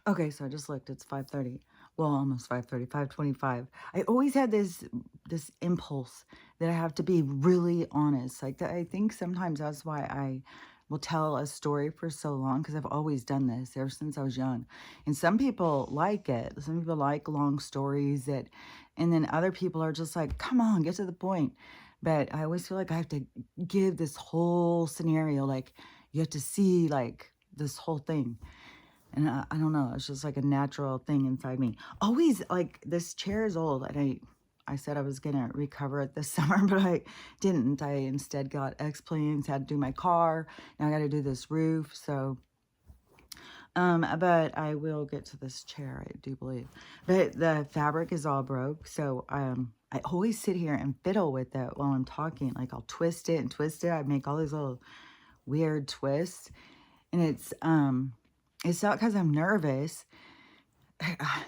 Okay, so I just looked. It's 5:30. Well, almost 5:30, 5:25. I always had this impulse that I have to be really honest. Like I think sometimes that's why I will tell a story for so long because I've always done this ever since I was young. And some people like it. Some people like long stories that and then other people are just like, "Come on, get to the point." But I always feel like I have to give this whole scenario like you have to see like this whole thing. And I don't know, it's just like a natural thing inside me. Always like this chair is old and I said I was gonna recover it this summer, but I didn't. I instead got X-Planes, had to do my car. Now I gotta do this roof. So but I will get to this chair, I do believe. But the fabric is all broke. So I always sit here and fiddle with it while I'm talking. Like I'll twist it and twist it. I make all these little weird twists. And it's not because I'm nervous.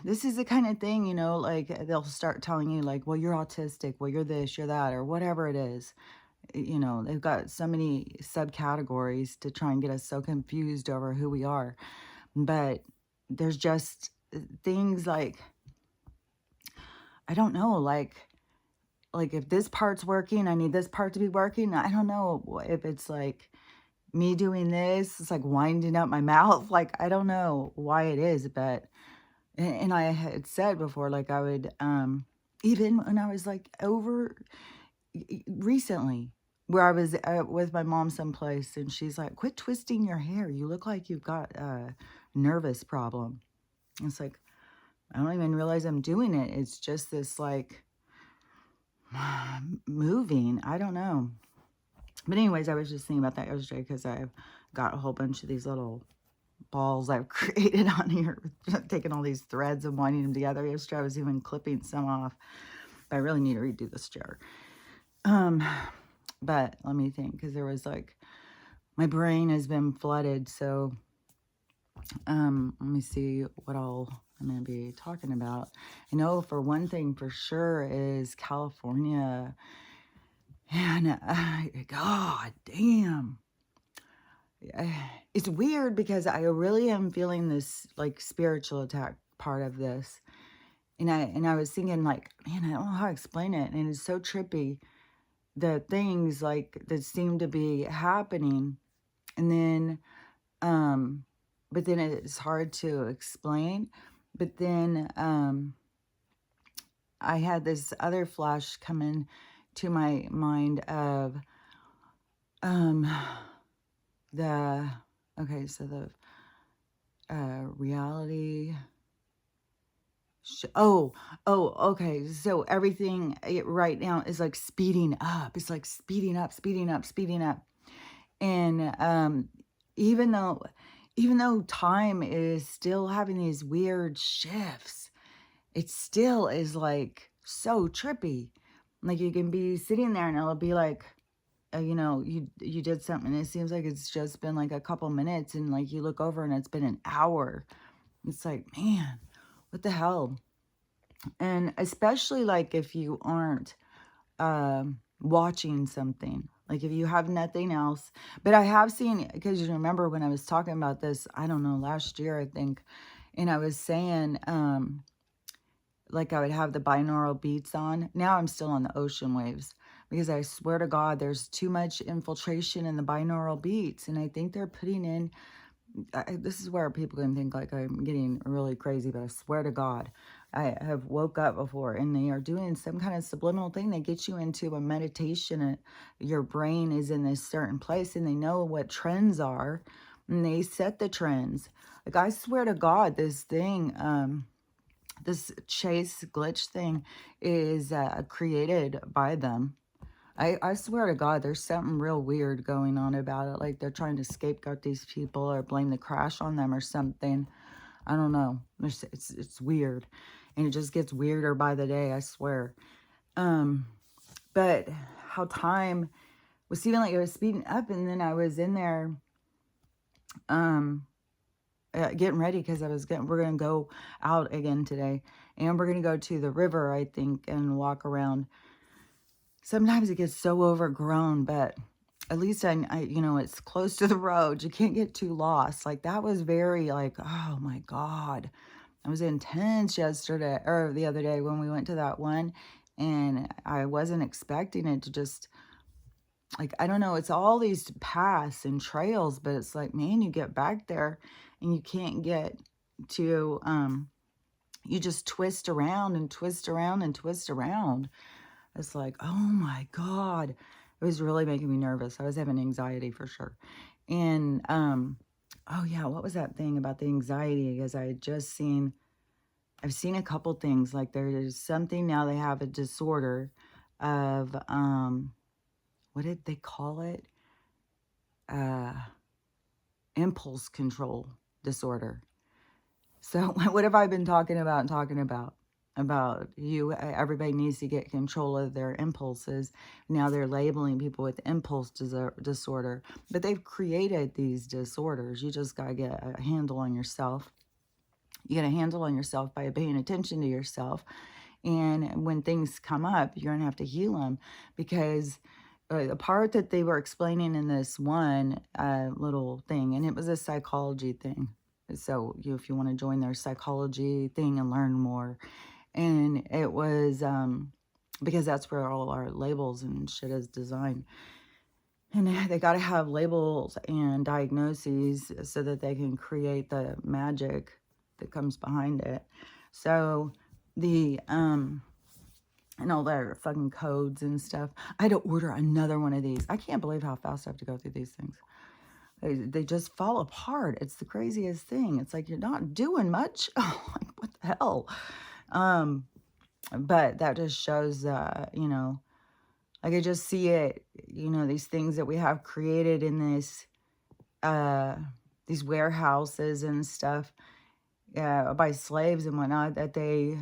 This is the kind of thing, like they'll start telling you, like, well, you're autistic, well, you're this, you're that, or whatever it is. They've got so many subcategories to try and get us so confused over who we are. But there's just things like, I don't know, like if this part's working, I need this part to be working. I don't know if it's like me doing this, it's like winding up my mouth. Like, I don't know why it is, but and I had said before, like, I would, even when I was, like, over recently, where I was, with my mom someplace, and she's like, "Quit twisting your hair. You look like you've got a nervous problem." And it's like, I don't even realize I'm doing it. It's just this, like, moving. I don't know. But anyways, I was just thinking about that yesterday because I've got a whole bunch of these little balls I've created on here, taking all these threads and winding them together. Yesterday, I was even clipping some off, but I really need to redo this chair. Um, but let me think, because there was like, my brain has been flooded. So, let me see what all I'm going to be talking about. I know for one thing for sure is California. And, God damn. It's weird because I really am feeling this like spiritual attack part of this. And I was thinking like, man, I don't know how to explain it. And it's so trippy. The things like that seem to be happening. And then but then it's hard to explain. But then I had this other flash come in to my mind of um the okay, so the reality. Okay. So everything right now is like speeding up. It's like speeding up, speeding up, speeding up. And even though even though time is still having these weird shifts, it still is like so trippy. Like you can be sitting there and it'll be like you did something and it seems like it's just been like a couple minutes and like you look over and it's been an hour. It's like, man, what the hell? And especially like if you aren't watching something, like if you have nothing else. But I have seen, because you remember when I was talking about this, I don't know, last year, I think, and I was saying, like I would have the binaural beats on. Now I'm still on the ocean waves because I swear to God, there's too much infiltration in the binaural beats. And I think they're putting in this is where people can think like I'm getting really crazy, but I swear to God, I have woke up before and they are doing some kind of subliminal thing. They get you into a meditation and your brain is in this certain place and they know what trends are and they set the trends. Like I swear to God, this thing, this chase glitch thing is created by them. I swear to God, there's something real weird going on about it. Like they're trying to scapegoat these people or blame the crash on them or something. I don't know. It's weird. And it just gets weirder by the day, I swear. But how time was feeling like it was speeding up and then I was in there getting ready because we're gonna go out again today. And we're gonna go to the river, I think, and walk around. Sometimes it gets so overgrown, but at least you know, it's close to the road. You can't get too lost. Like that was very like, oh my God. It was intense yesterday or the other day when we went to that one, and I wasn't expecting it to just like, I don't know, it's all these paths and trails, but it's like, man, you get back there and you can't get to you just twist around and twist around and twist around. It's like, oh my God. It was really making me nervous. I was having anxiety for sure. And oh yeah, what was that thing about the anxiety? Because I had just seen I've seen a couple things. Like there's something now, they have a disorder of what did they call it? Uh impulse control disorder. So what have I been talking about and talking about? About everybody needs to get control of their impulses. Now they're labeling people with impulse disorder, but they've created these disorders. You just got to get a handle on yourself. You get a handle on yourself by paying attention to yourself. And when things come up, you're going to have to heal them, because the part that they were explaining in this one little thing, and it was a psychology thing. So if you want to join their psychology thing and learn more, and it was because that's where all our labels and shit is designed. And they got to have labels and diagnoses so that they can create the magic that comes behind it. So the and all their fucking codes and stuff. I had to order another one of these. I can't believe how fast I have to go through these things. They just fall apart. It's the craziest thing. It's like you're not doing much. Oh, like what the hell? But that just shows, you know, like I just see it, you know, these things that we have created in this, these warehouses and stuff, by slaves and whatnot, that they,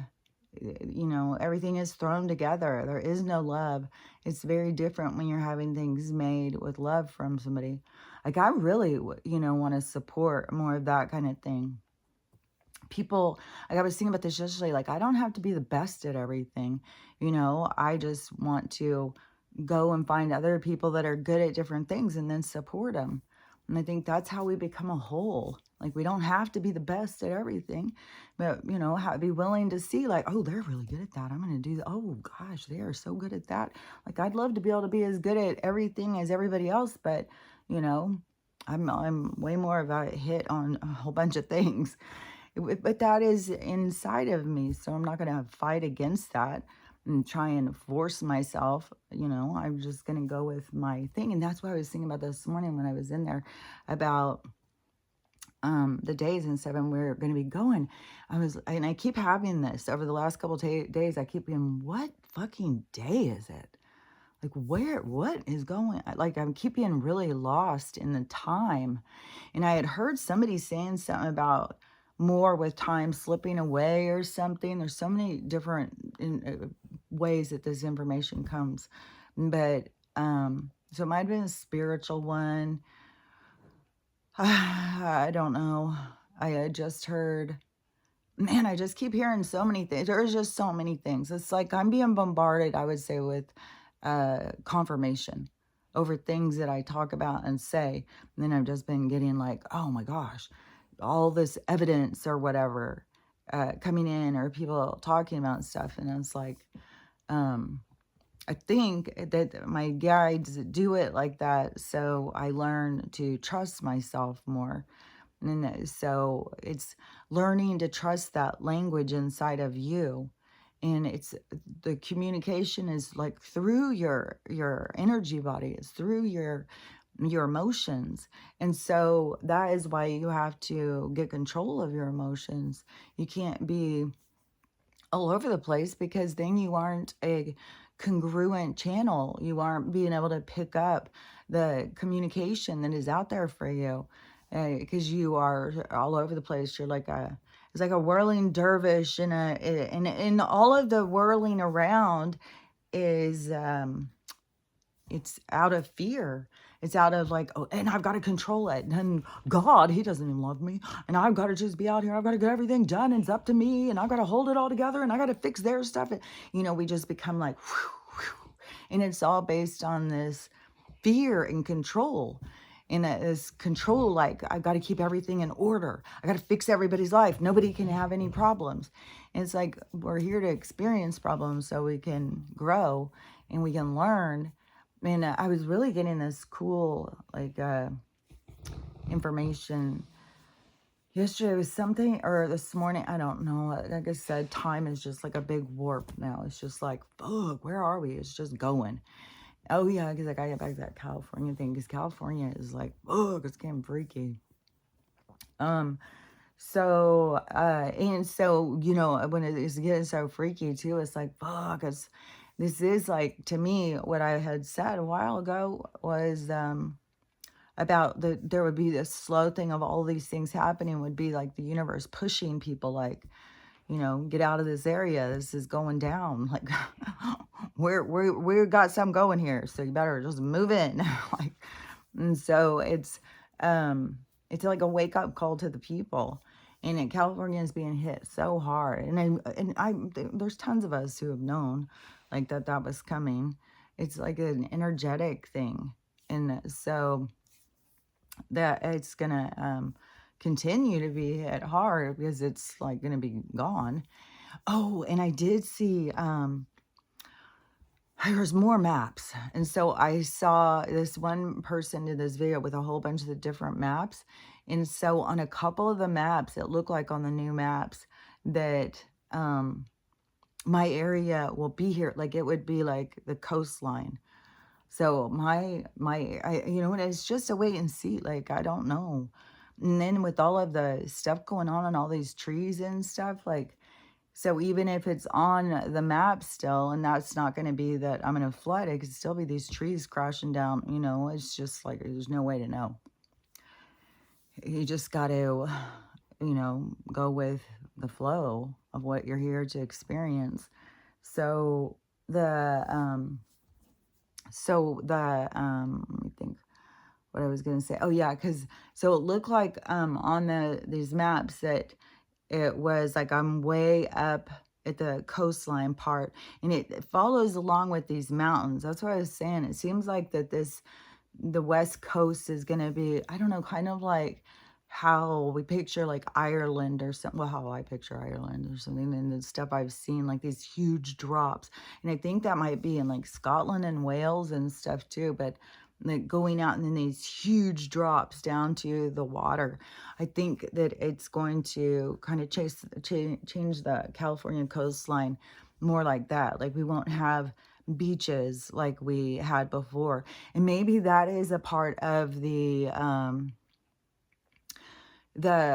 you know, everything is thrown together. There is no love. It's very different when you're having things made with love from somebody. Like I really, you know, want to support more of that kind of thing. People, like I was thinking about this yesterday, like I don't have to be the best at everything. You know, I just want to go and find other people that are good at different things and then support them. And I think that's how we become a whole. Like we don't have to be the best at everything, but you know, be willing to see like, oh, they're really good at that. I'm going to do that. Oh gosh, they are so good at that. Like I'd love to be able to be as good at everything as everybody else, but you know, I'm way more of a hit on a whole bunch of things. But that is inside of me, so I'm not going to fight against that and try and force myself. You know, I'm just going to go with my thing. And that's why I was thinking about this morning when I was in there about the days and stuff, and we're going to be going. And I keep having this over the last couple days. I keep being, what fucking day is it? Like what is going, like I'm keeping really lost in the time. And I had heard somebody saying something about more with time slipping away or something. There's so many different ways that this information comes. But so it might have been a spiritual one. I don't know. I had just heard, man, I just keep hearing so many things. There's just so many things. It's like I'm being bombarded, I would say, with confirmation over things that I talk about and say. And then I've just been getting like, oh my gosh, all this evidence or whatever coming in, or people talking about stuff. And it's like, I think that my guides do it like that, so I learn to trust myself more. And so it's learning to trust that language inside of you. And it's the communication is like through your energy body. It's through your emotions. And so that is why you have to get control of your emotions. You can't be all over the place, because then you aren't a congruent channel. You aren't being able to pick up the communication that is out there for you, because you are all over the place. You're like it's like a whirling dervish, and all of the whirling around is it's out of fear. It's out of like, oh, and I've got to control it. And God, he doesn't even love me. And I've got to just be out here. I've got to get everything done. And it's up to me. And I've got to hold it all together. And I got to fix their stuff. And, you know, we just become like, whew, whew. And it's all based on this fear and control. And it is control, like, I got to keep everything in order. I got to fix everybody's life. Nobody can have any problems. And it's like, we're here to experience problems so we can grow and we can learn. And I was really getting this cool, like, information yesterday. It was something, or this morning, I don't know. Like I said, time is just like a big warp now. It's just like, fuck, where are we? It's just going. Oh yeah, because I gotta get back to that California thing, because California is like, oh, it's getting freaky. So and so, you know, when it is getting so freaky too, it's like, fuck, this is like, to me, what I had said a while ago was about there would be this slow thing of all these things happening, would be like the universe pushing people, like, you know, get out of this area. This is going down. Like, we got something going here, so you better just move in. Like, and so it's like a wake up call to the people. And California is being hit so hard, there's tons of us who have known, like, that was coming. It's like an energetic thing, and so that it's gonna continue to be hit hard because it's like gonna be gone. Oh, and I did see there's more maps. And so I saw this one person did this video with a whole bunch of the different maps. And so on a couple of the maps, it looked like on the new maps that my area will be here. Like, it would be like the coastline. So you know what, it's just a wait and see. Like, I don't know. And then with all of the stuff going on and all these trees and stuff, like, so even if it's on the map still, and that's not going to be that I'm going to flood, it could still be these trees crashing down. You know, it's just like, there's no way to know. You just got to, you know, go with the flow of what you're here to experience. So let me think what I was going to say. Oh yeah, because so it looked like on these maps that it was like I'm way up at the coastline part, and it follows along with these mountains. That's what I was saying. It seems like that the West Coast is going to be, I don't know, kind of like how we picture like Ireland or something. Well, how I picture Ireland or something, and the stuff I've seen, like these huge drops. And I think that might be in like Scotland and Wales and stuff too, but like going out and then these huge drops down to the water. I think that it's going to kind of change the California coastline more like that. Like, we won't have beaches like we had before. And maybe that is a part of the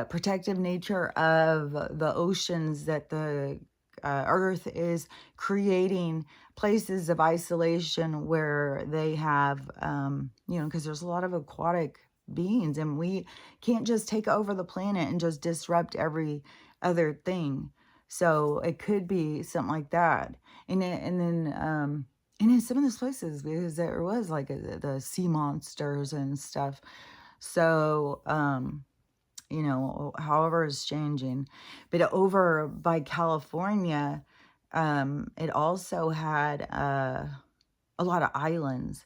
protective nature of the oceans, that the earth is creating places of isolation where they have, you know, because there's a lot of aquatic beings, and we can't just take over the planet and just disrupt every other thing. So it could be something like that. And in some of those places, because there was like the sea monsters and stuff. So, you know, however it's changing. But over by California, it also had a lot of islands.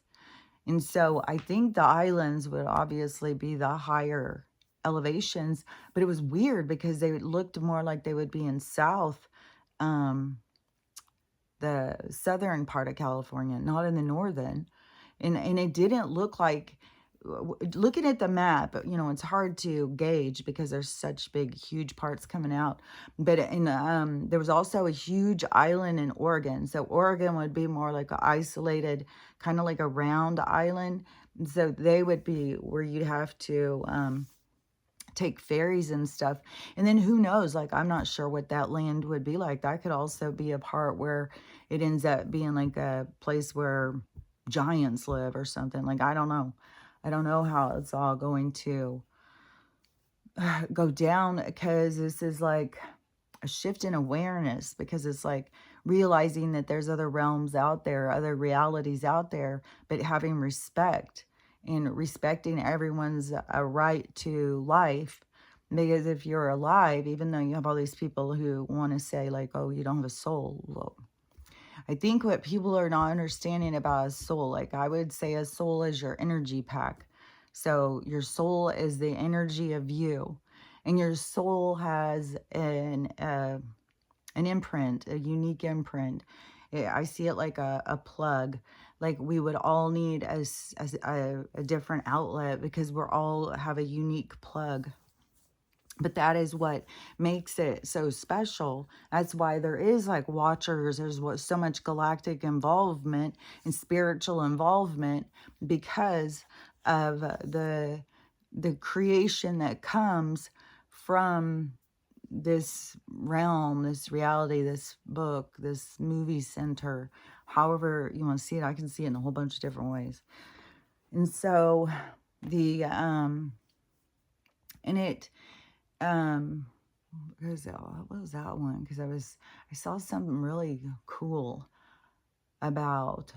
And so I think the islands would obviously be the higher elevations, but it was weird because they looked more like they would be in the southern part of California, not in the northern. And it didn't look like, looking at the map, you know, it's hard to gauge because there's such big, huge parts coming out. But there was also a huge island in Oregon. So Oregon would be more like an isolated, kind of like a round island. And so they would be where you'd have to take ferries and stuff. And then who knows, like, I'm not sure what that land would be like. That could also be a part where it ends up being like a place where giants live or something. Like, I don't know. I don't know how it's all going to go down, because this is like a shift in awareness, because it's like realizing that there's other realms out there, other realities out there, but having respect and respecting everyone's right to life. Because if you're alive, even though you have all these people who want to say like, oh, you don't have a soul. Well, I think what people are not understanding about a soul, like I would say a soul is your energy pack. So your soul is the energy of you. And your soul has an imprint, a unique imprint. I see it like a plug. Like we would all need a different outlet because we're all have a unique plug. But that is what makes it so special. That's why there is like watchers. There's so much galactic involvement and spiritual involvement because of the creation that comes from this realm, this reality, this book, this movie center, however you want to see it. I can see it in a whole bunch of different ways. And so the and it what was that one? Because I saw something really cool about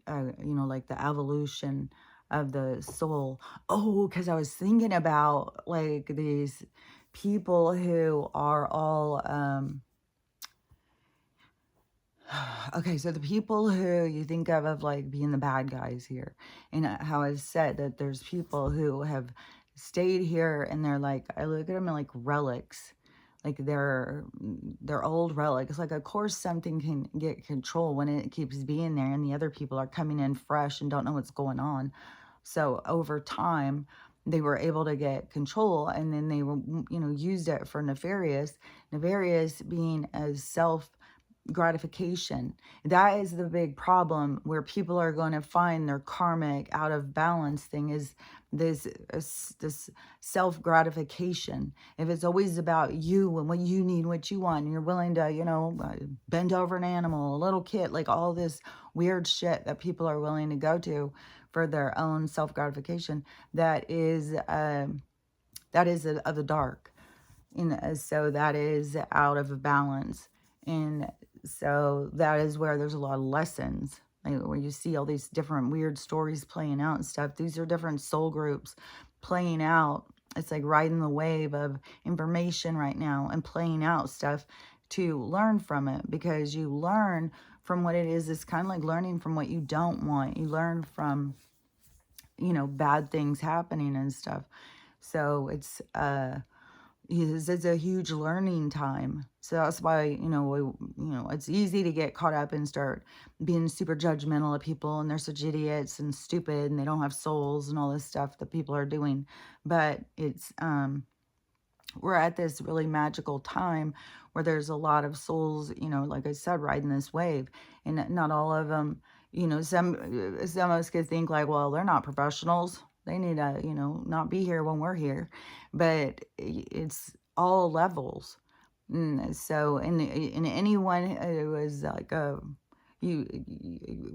like the evolution of the soul. Oh, because I was thinking about like these people who are all okay, so the people who you think of like being the bad guys here, and how I've said that there's people who have stayed here and they're like, I look at them like relics, like they're old relics. Like, of course, something can get control when it keeps being there, and the other people are coming in fresh and don't know what's going on. So over time, they were able to get control, and then they were, used it for nefarious being as self gratification. That is the big problem where people are going to find their karmic out of balance thing is this self gratification. If it's always about you and what you need, what you want, and you're willing to, bend over an animal, a little kid, like all this weird shit that people are willing to go to for their own self gratification, that is of the dark. And so that is out of balance. And so that is where there's a lot of lessons, like where you see all these different weird stories playing out and stuff. These are different soul groups playing out. It's like riding the wave of information right now and playing out stuff to learn from it, because you learn from what it is. It's kind of like learning from what you don't want. You learn from, bad things happening and stuff. So it's a huge learning time. So that's why, it's easy to get caught up and start being super judgmental of people, and they're such idiots and stupid and they don't have souls and all this stuff that people are doing. But it's, we're at this really magical time where there's a lot of souls, like I said, riding this wave, and not all of them, some of us could think like, well, they're not professionals. They need to, not be here when we're here. But it's all levels. So, in anyone who is like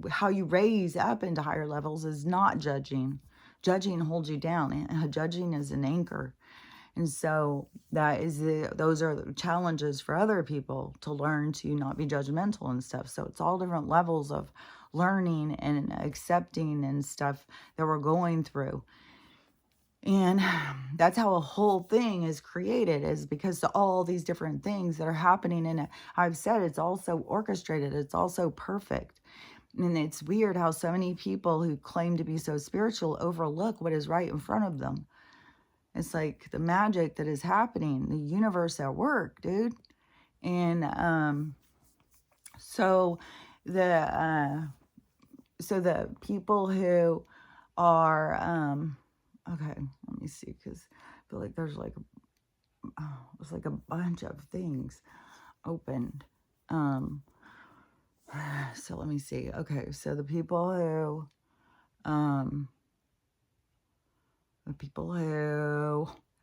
how you raise up into higher levels is not judging. Judging holds you down, and judging is an anchor. And so those are the challenges for other people to learn to not be judgmental and stuff. So it's all different levels of learning and accepting and stuff that we're going through. And that's how a whole thing is created, is because of all these different things that are happening. And I've said it's also orchestrated. It's also perfect. And it's weird how so many people who claim to be so spiritual overlook what is right in front of them. It's like the magic that is happening, the universe at work, dude. And so the people who are okay, let me see, because I feel like there's like it's like a bunch of things opened. So let me see. Okay, so the people who I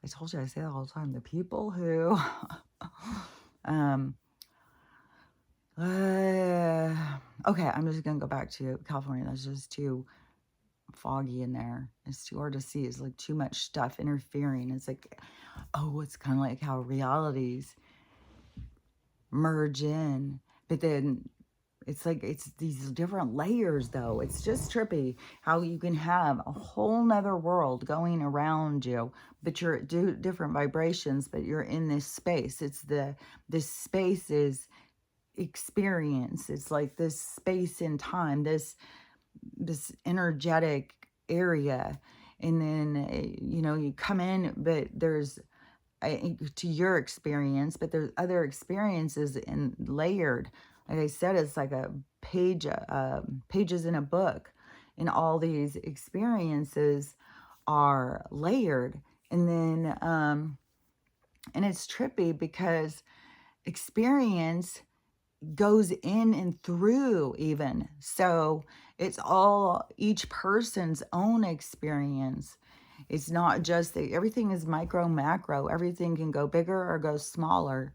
told you I say that all the time. The people who okay, I'm just gonna go back to California. That's just too foggy in there. It's too hard to see. It's like too much stuff interfering. It's like, oh, it's kind of like how realities merge in, but then it's like it's these different layers, though. It's just trippy how you can have a whole nother world going around you, but you're at different vibrations, but you're in this space. This space is experience. It's like this space and time, this energetic area. And then, you come in, but there's, to your experience, but there's other experiences and layered. Like I said, it's like a pages in a book, and all these experiences are layered. And then, and it's trippy because experience goes in and through even. So it's all each person's own experience. It's not just that everything is micro, macro. Everything can go bigger or go smaller.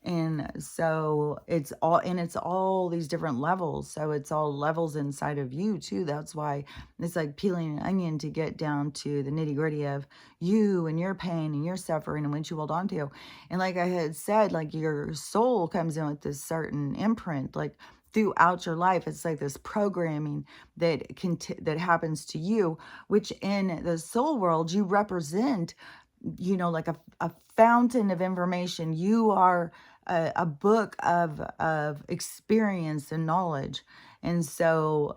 And so it's all these different levels. So it's all levels inside of you too. That's why it's like peeling an onion to get down to the nitty gritty of you and your pain and your suffering and what you hold on to. And like I had said, like your soul comes in with this certain imprint, like throughout your life. It's like this programming that happens to you, which in the soul world, you represent, like a fountain of information. You are a book of experience and knowledge. And so,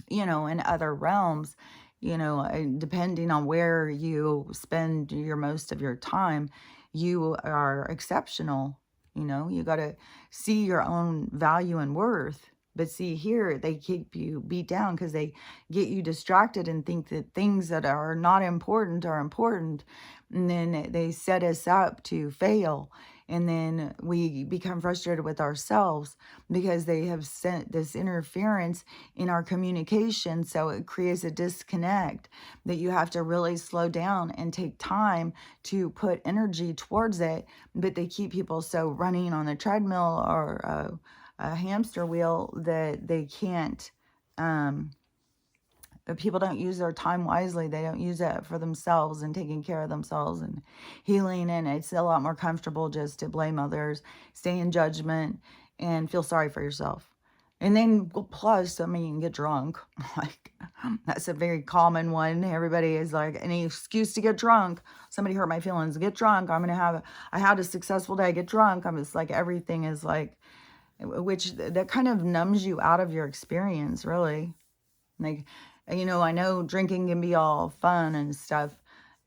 in other realms, depending on where you spend your most of your time, you are exceptional. You got to see your own value and worth. But see, here they keep you beat down because they get you distracted and think that things that are not important are important. And then they set us up to fail. And then we become frustrated with ourselves because they have sent this interference in our communication. So it creates a disconnect that you have to really slow down and take time to put energy towards it. But they keep people so running on the treadmill or a hamster wheel that they can't, people don't use their time wisely. They don't use it for themselves and taking care of themselves and healing. And it's a lot more comfortable just to blame others, stay in judgment, and feel sorry for yourself. And then plus, I mean, get drunk. Like, that's a very common one. Everybody is like, any excuse to get drunk. Somebody hurt my feelings. Get drunk. I had a successful day. Get drunk. I'm just like, everything is like, which that kind of numbs you out of your experience, really. Like, I know drinking can be all fun and stuff,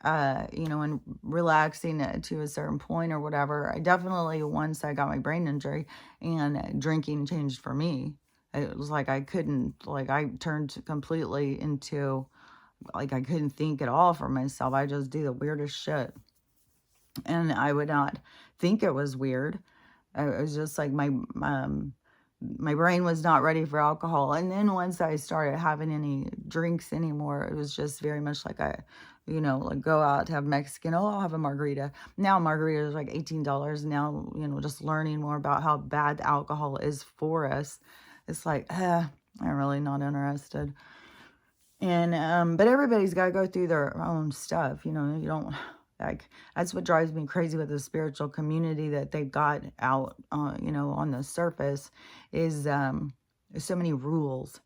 and relaxing to a certain point or whatever. I definitely, once I got my brain injury, and drinking changed for me. It was like I turned completely into, like, I couldn't think at all for myself. I just do the weirdest shit. And I would not think it was weird. It was just like my brain was not ready for alcohol. And then once I started having any drinks anymore, it was just very much like like go out to have Mexican. Oh, I'll have a margarita. Now margarita is like $18. Now, just learning more about how bad alcohol is for us. It's like, I'm really not interested. And, but everybody's got to go through their own stuff. You don't, like, that's what drives me crazy with the spiritual community that they've got out, on the surface is, so many rules.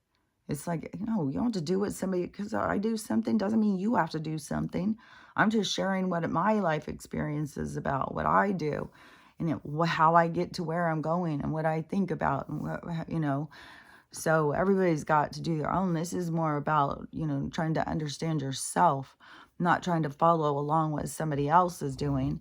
It's like, you don't have to do what somebody, because I do something doesn't mean you have to do something. I'm just sharing what my life experience is about, what I do, and how I get to where I'm going and what I think about, and what. So everybody's got to do their own. This is more about, trying to understand yourself, not trying to follow along what somebody else is doing.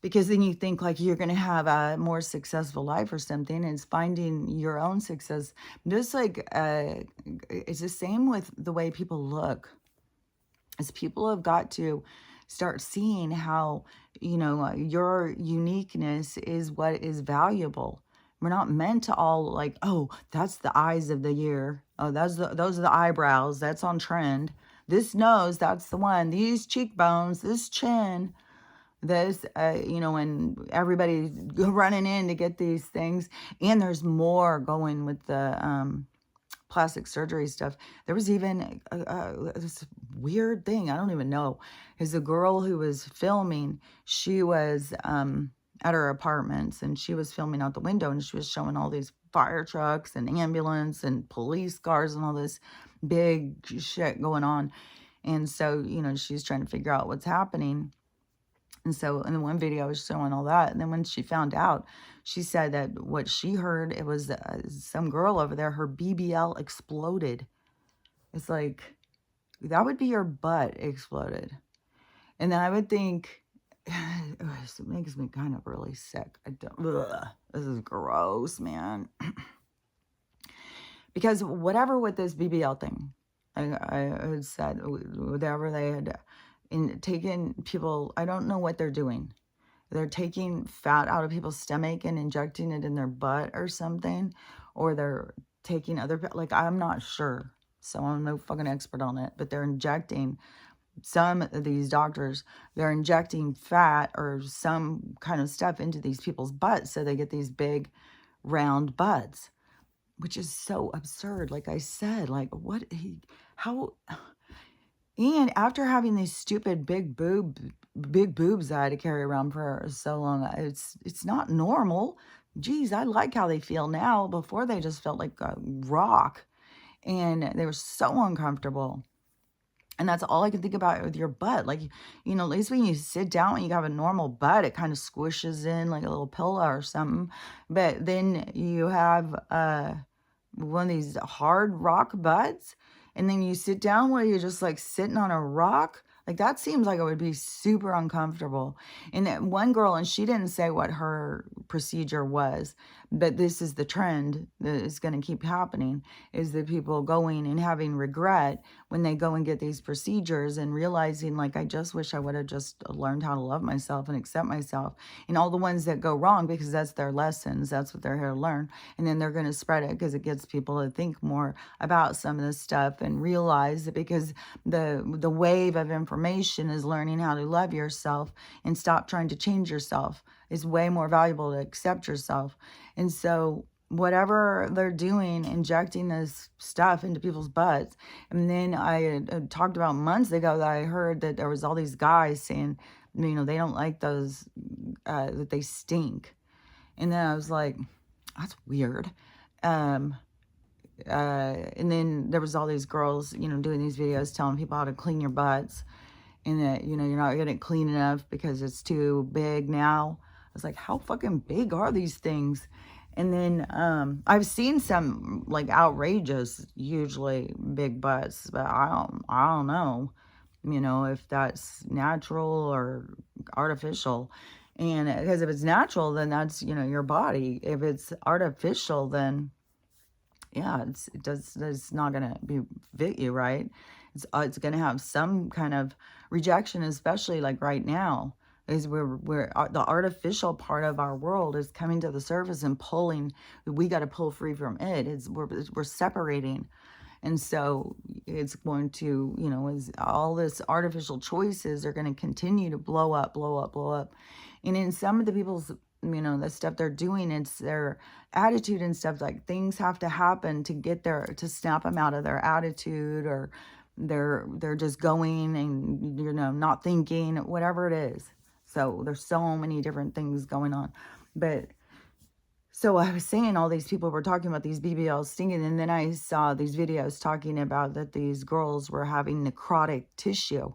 Because then you think like you're going to have a more successful life or something. And it's finding your own success. Just like, it's the same with the way people look. As people have got to start seeing how, your uniqueness is what is valuable. We're not meant to all like, oh, that's the eyes of the year. Oh, those are the eyebrows. That's on trend. This nose, that's the one. These cheekbones, this chin, this, and everybody running in to get these things. And there's more going with the plastic surgery stuff. There was even this weird thing. I don't even know. Is a girl who was filming. She was at her apartments, and she was filming out the window, and she was showing all these fire trucks and ambulance and police cars and all this big shit going on. And so, she's trying to figure out what's happening. And so in the one video, I was showing all that. And then when she found out, she said that what she heard, it was some girl over there, her BBL exploded. It's like, that would be your butt exploded. And then I would think, it makes me kind of really sick. This is gross, man. Because whatever with this BBL thing, I had said, whatever they had taken people, I don't know what they're doing. They're taking fat out of people's stomach and injecting it in their butt or something. Or they're taking like, I'm not sure. So I'm no fucking expert on it. But they're injecting, some of these doctors, they're injecting fat or some kind of stuff into these people's butts so they get these big round butts, which is so absurd. Like I said, like how, and after having these stupid big boobs that I had to carry around for so long, it's not normal. Geez, I like how they feel now. Before they just felt like a rock, and they were so uncomfortable. And that's all I can think about with your butt. Like, you know, at least when you sit down and you have a normal butt, it kind of squishes in like a little pillow or something. But then you have one of these hard rock butts, and then you sit down where you're just like sitting on a rock. Like, that seems like it would be super uncomfortable. And that one girl, and she didn't say what her procedure was, but this is the trend that is going to keep happening, is that people going and having regret when they go and get these procedures and realizing, like, I just wish I would have just learned how to love myself and accept myself. And all the ones that go wrong, because that's their lessons, that's what they're here to learn. And then they're going to spread it because it gets people to think more about some of this stuff and realize that, because the wave of information is learning how to love yourself and stop trying to change yourself, is way more valuable to accept yourself. And so whatever they're doing, injecting this stuff into people's butts. And then I had talked about months ago that I heard that there was all these guys saying, you know, they don't like those, that they stink. And then I was like, that's weird. And then there was all these girls, you know, doing these videos telling people how to clean your butts, and that, you know, you're not getting it clean enough because it's too big now. I was like, how fucking big are these things? And then I've seen some like outrageous, hugely big butts, but I don't know, you know, if that's natural or artificial. And because if it's natural, then that's, you know, your body. If it's artificial, then yeah, it's not gonna fit you right. It's gonna have some kind of rejection, especially like right now, is where the artificial part of our world is coming to the surface and pulling. We got to pull free from it. We're separating. And so it's going to, you know, as all this artificial choices are going to continue to blow up, blow up, blow up. And in some of the people's, you know, the stuff they're doing, it's their attitude and stuff. Like, things have to happen to get to snap them out of their attitude, or they're just going and, you know, not thinking, whatever it is. So there's so many different things going on. But so I was saying, all these people were talking about these BBLs stinging, and then I saw these videos talking about that these girls were having necrotic tissue.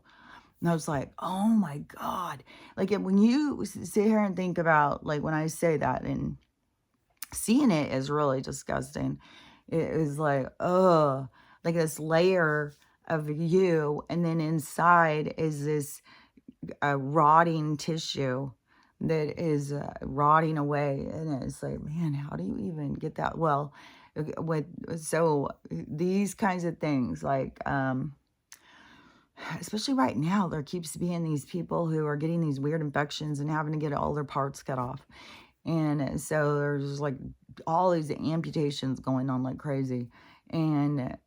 And I was like, oh my God. Like, when you sit here and think about, like, when I say that, and seeing it is really disgusting. It is like, oh, like this layer of you, and then inside is this rotting tissue that is rotting away. And it's like, man, how do you even get that? Well, so these kinds of things, like, especially right now, there keeps being these people who are getting these weird infections and having to get all their parts cut off. And so there's like all these amputations going on like crazy. And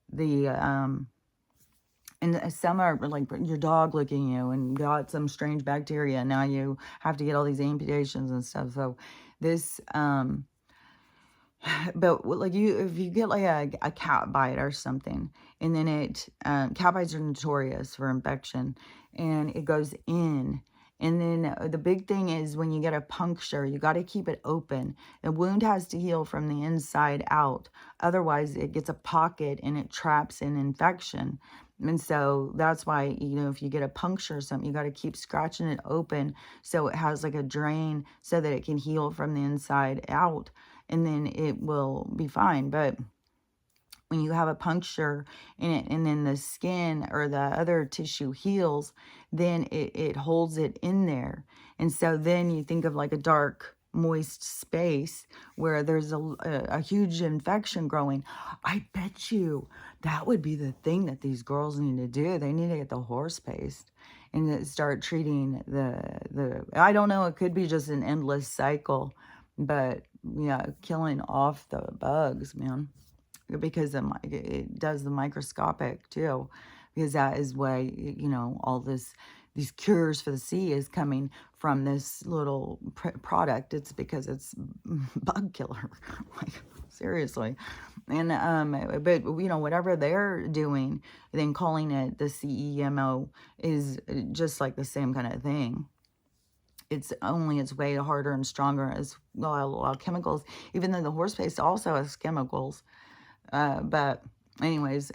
and some are like your dog licking you and got some strange bacteria. And now you have to get all these amputations and stuff. So this, but like if you get like a cat bite or something, and then cat bites are notorious for infection, and it goes in. And then the big thing is, when you get a puncture, you got to keep it open. The wound has to heal from the inside out. Otherwise, it gets a pocket and it traps an infection. And so that's why, if you get a puncture or something, you got to keep scratching it open so it has like a drain so that it can heal from the inside out, and then it will be fine. But when you have a puncture in it and then the skin or the other tissue heals, then it holds it in there. And so then you think of like a dark, moist space where there's a huge infection growing. I bet you that would be the thing that these girls need to do. They need to get the horse paste and start treating I don't know, it could be just an endless cycle, but yeah, killing off the bugs, man, because it does the microscopic too, because that is why, all these cures for the sea is coming from this little product. It's because it's bug killer, like seriously. And but whatever they're doing, then calling it the CEMO is just like the same kind of thing. It's way harder and stronger as well, chemicals, even though the horse paste also has chemicals. But anyways,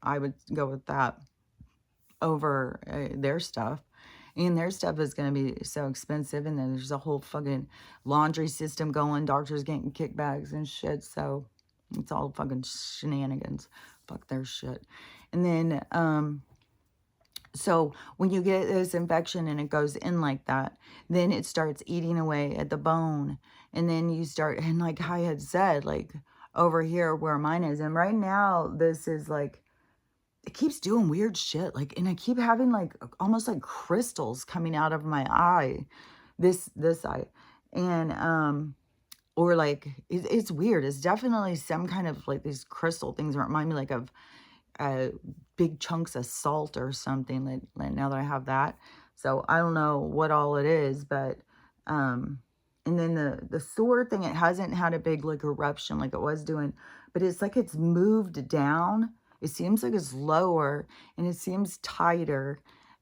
I would go with that over their stuff. And their stuff is going to be so expensive. And then there's a whole fucking laundry system going. Doctors getting kickbacks and shit. So it's all fucking shenanigans. Fuck their shit. And then, so when you get this infection and it goes in like that, then it starts eating away at the bone. And then you start, and like I had said, like over here where mine is, and right now this is like, it keeps doing weird shit. Like, and I keep having like almost like crystals coming out of my eye, this eye. And, or like, it's weird. It's definitely some kind of like these crystal things that remind me like of big chunks of salt or something, like now that I have that. So I don't know what all it is, but and then the sore thing, it hasn't had a big like eruption like it was doing, but it's like it's moved down. It seems like it's lower and it seems tighter,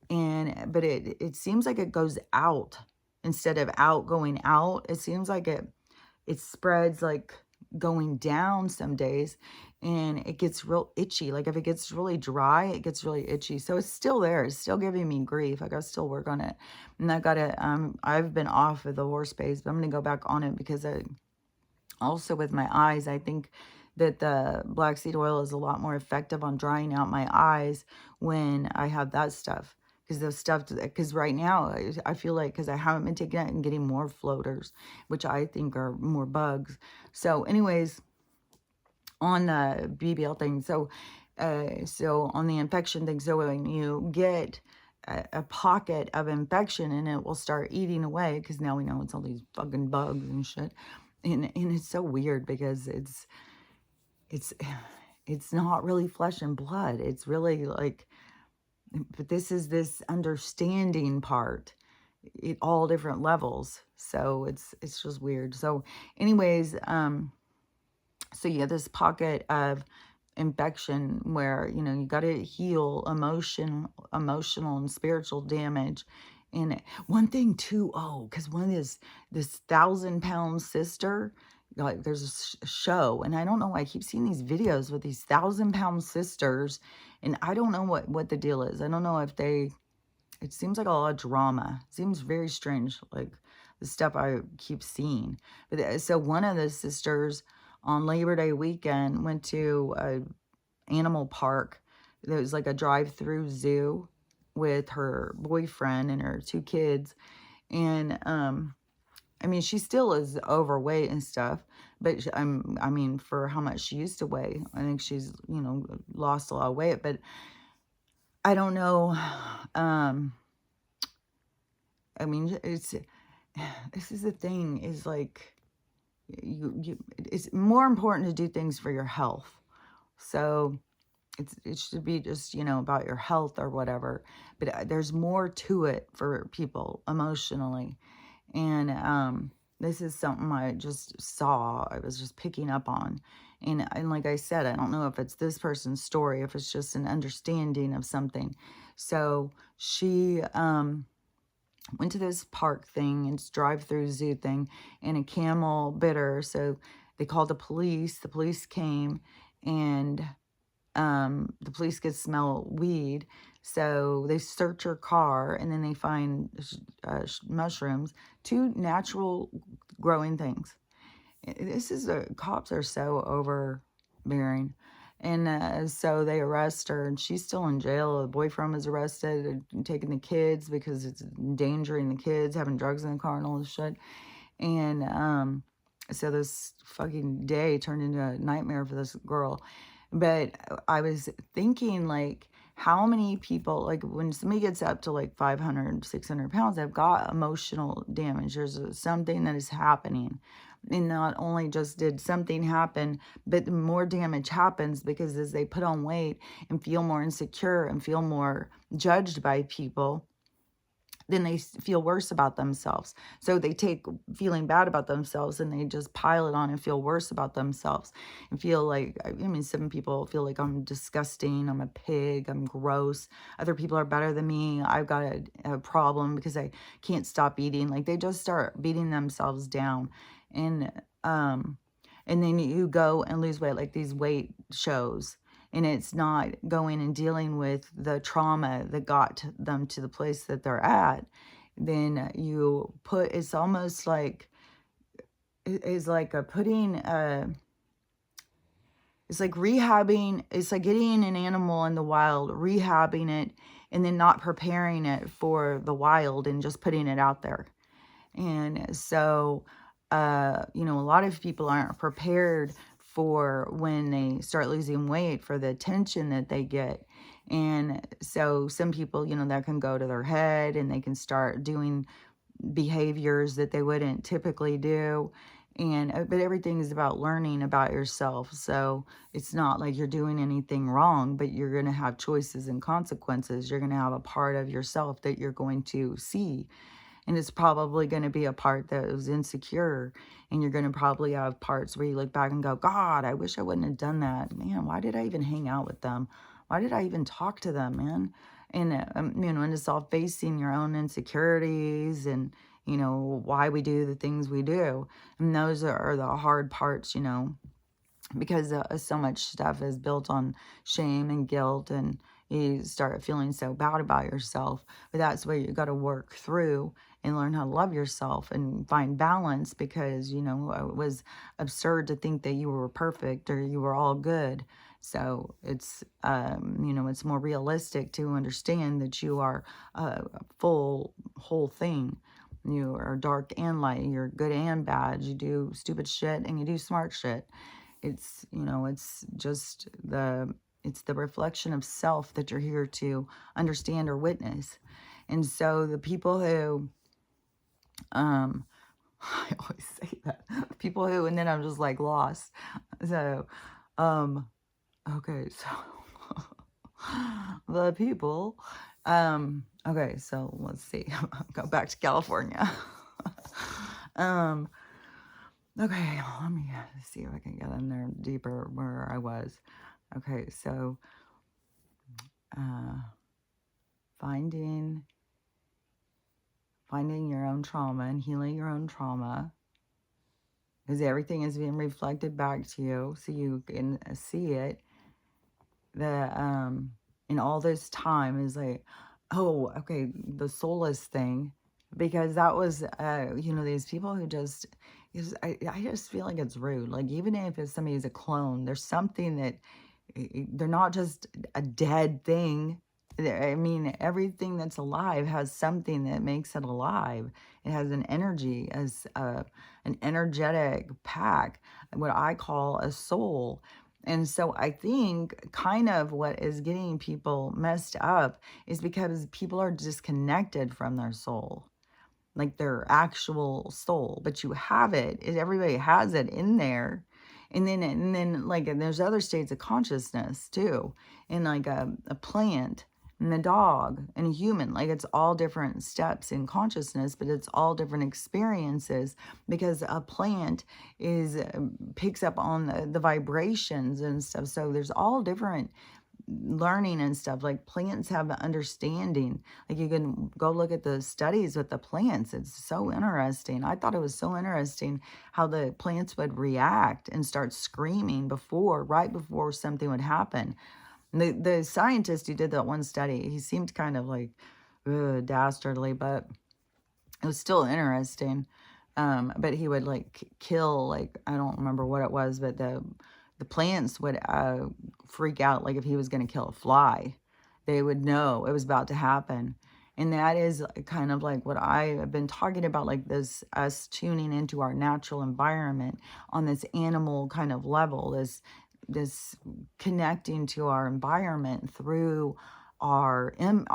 but it seems like it goes out instead of going out. It seems like it spreads like going down some days, and it gets real itchy. Like if it gets really dry, it gets really itchy. So it's still there. It's still giving me grief. I gotta still work on it. And I've been off of the horse paste, but I'm gonna go back on it because also with my eyes, I think that the black seed oil is a lot more effective on drying out my eyes when I have that stuff. Because right now, I feel like, because I haven't been taking it and getting more floaters, which I think are more bugs. So anyways, on the BBL thing, so on the infection thing, so when you get a pocket of infection and it will start eating away, because now we know it's all these fucking bugs and shit. And it's so weird because it's not really flesh and blood. It's really like, but this is this understanding part at all different levels. So it's just weird. So anyways, so yeah, this pocket of infection where, you got to heal emotional and spiritual damage. And one thing too, because one of this 1,000-pound sister, like there's a show, and I don't know why I keep seeing these videos with these 1,000-pound sisters, and I don't know what the deal is. I don't know if it seems like a lot of drama. It seems very strange, like the stuff I keep seeing. But so one of the sisters on Labor Day weekend went to a animal park. There was like a drive-through zoo with her boyfriend and her 2 kids. And I mean, she still is overweight and stuff, but I mean, for how much she used to weigh, I think she's, lost a lot of weight. But I don't know. I mean, this is the thing, is like, it's more important to do things for your health. So it should be just, about your health or whatever. But there's more to it for people emotionally. And this is something I just saw. I was just picking up on. And like I said, I don't know if it's this person's story, if it's just an understanding of something. So she went to this park thing, and it's drive-through zoo thing, and a camel bit her. So they called the police. The police came, and The police could smell weed. So they search her car and then they find mushrooms, two natural growing things. This is cops are so overbearing. And so they arrest her and she's still in jail. The boyfriend was arrested, taking the kids because it's endangering the kids, having drugs in the car and all this shit. And so this fucking day turned into a nightmare for this girl. But I was thinking, like, how many people, like, when somebody gets up to like 500, 600 pounds, they've got emotional damage. There's something that is happening. And not only just did something happen, but more damage happens because as they put on weight and feel more insecure and feel more judged by people, then they feel worse about themselves. So they take feeling bad about themselves and they just pile it on and feel worse about themselves and feel like, I mean, some people feel like I'm disgusting, I'm a pig, I'm gross. Other people are better than me. I've got a problem because I can't stop eating. Like they just start beating themselves down. Um, and then you go and lose weight, like these weight shows, and it's not going and dealing with the trauma that got them to the place that they're at, then you put, it's almost like, it's like a putting, it's like rehabbing, it's like getting an animal in the wild, rehabbing it, and then not preparing it for the wild and just putting it out there. And so, you know, a lot of people aren't prepared for when they start losing weight for the attention that they get. And so some people, you know, that can go to their head and they can start doing behaviors that they wouldn't typically do. And but everything is about learning about yourself. So it's not like you're doing anything wrong, but you're going to have choices and consequences. You're going to have a part of yourself that you're going to see. And it's probably going to be a part that is insecure. And you're going to probably have parts where you look back and go, God, I wish I wouldn't have done that. Man, why did I even hang out with them? Why did I even talk to them, man? And, you know, and it's all facing your own insecurities and, you know, why we do the things we do. And those are the hard parts, you know, because so much stuff is built on shame and guilt, and you start feeling so bad about yourself. But that's what you got to work through and learn how to love yourself and find balance, because, you know, it was absurd to think that you were perfect or you were all good. So it's, you know, it's more realistic to understand that you are a full, whole thing. You are dark and light. You're good and bad. You do stupid shit and you do smart shit. It's, you know, it's just it's the reflection of self that you're here to understand or witness. And so the people who, I always say that, people who, and then I'm just like lost. So, okay, so the people, okay, so let's see, go back to California. Okay, let me see if I can get in there deeper where I was. Okay, so finding your own trauma and healing your own trauma, because everything is being reflected back to you, so you can see it. In all this time is like, oh, okay, the soulless thing, because that was, you know, these people who just, I just feel like it's rude. Like, even if it's somebody's a clone, there's something that, they're not just a dead thing. I mean, everything that's alive has something that makes it alive. It has an energy, as an energetic pack, what I call a soul. And so I think kind of what is getting people messed up is because people are disconnected from their soul, like their actual soul. But you have it, everybody has it in there. And then like, and there's other states of consciousness too, in like a plant and a dog and a human. Like, it's all different steps in consciousness, but it's all different experiences, because a plant is picks up on the vibrations and stuff. So there's all different learning and stuff. Like, plants have an understanding. Like, you can go look at the studies with the plants. It's so interesting. I thought it was so interesting how the plants would react and start screaming right before something would happen. And the scientist who did that one study, he seemed kind of like dastardly, but it was still interesting. But he would like kill, like, I don't remember what it was, but the plants would freak out, like if he was going to kill a fly, they would know it was about to happen. And that is kind of like what I have been talking about, like this, us tuning into our natural environment on this animal kind of level, this connecting to our environment through our not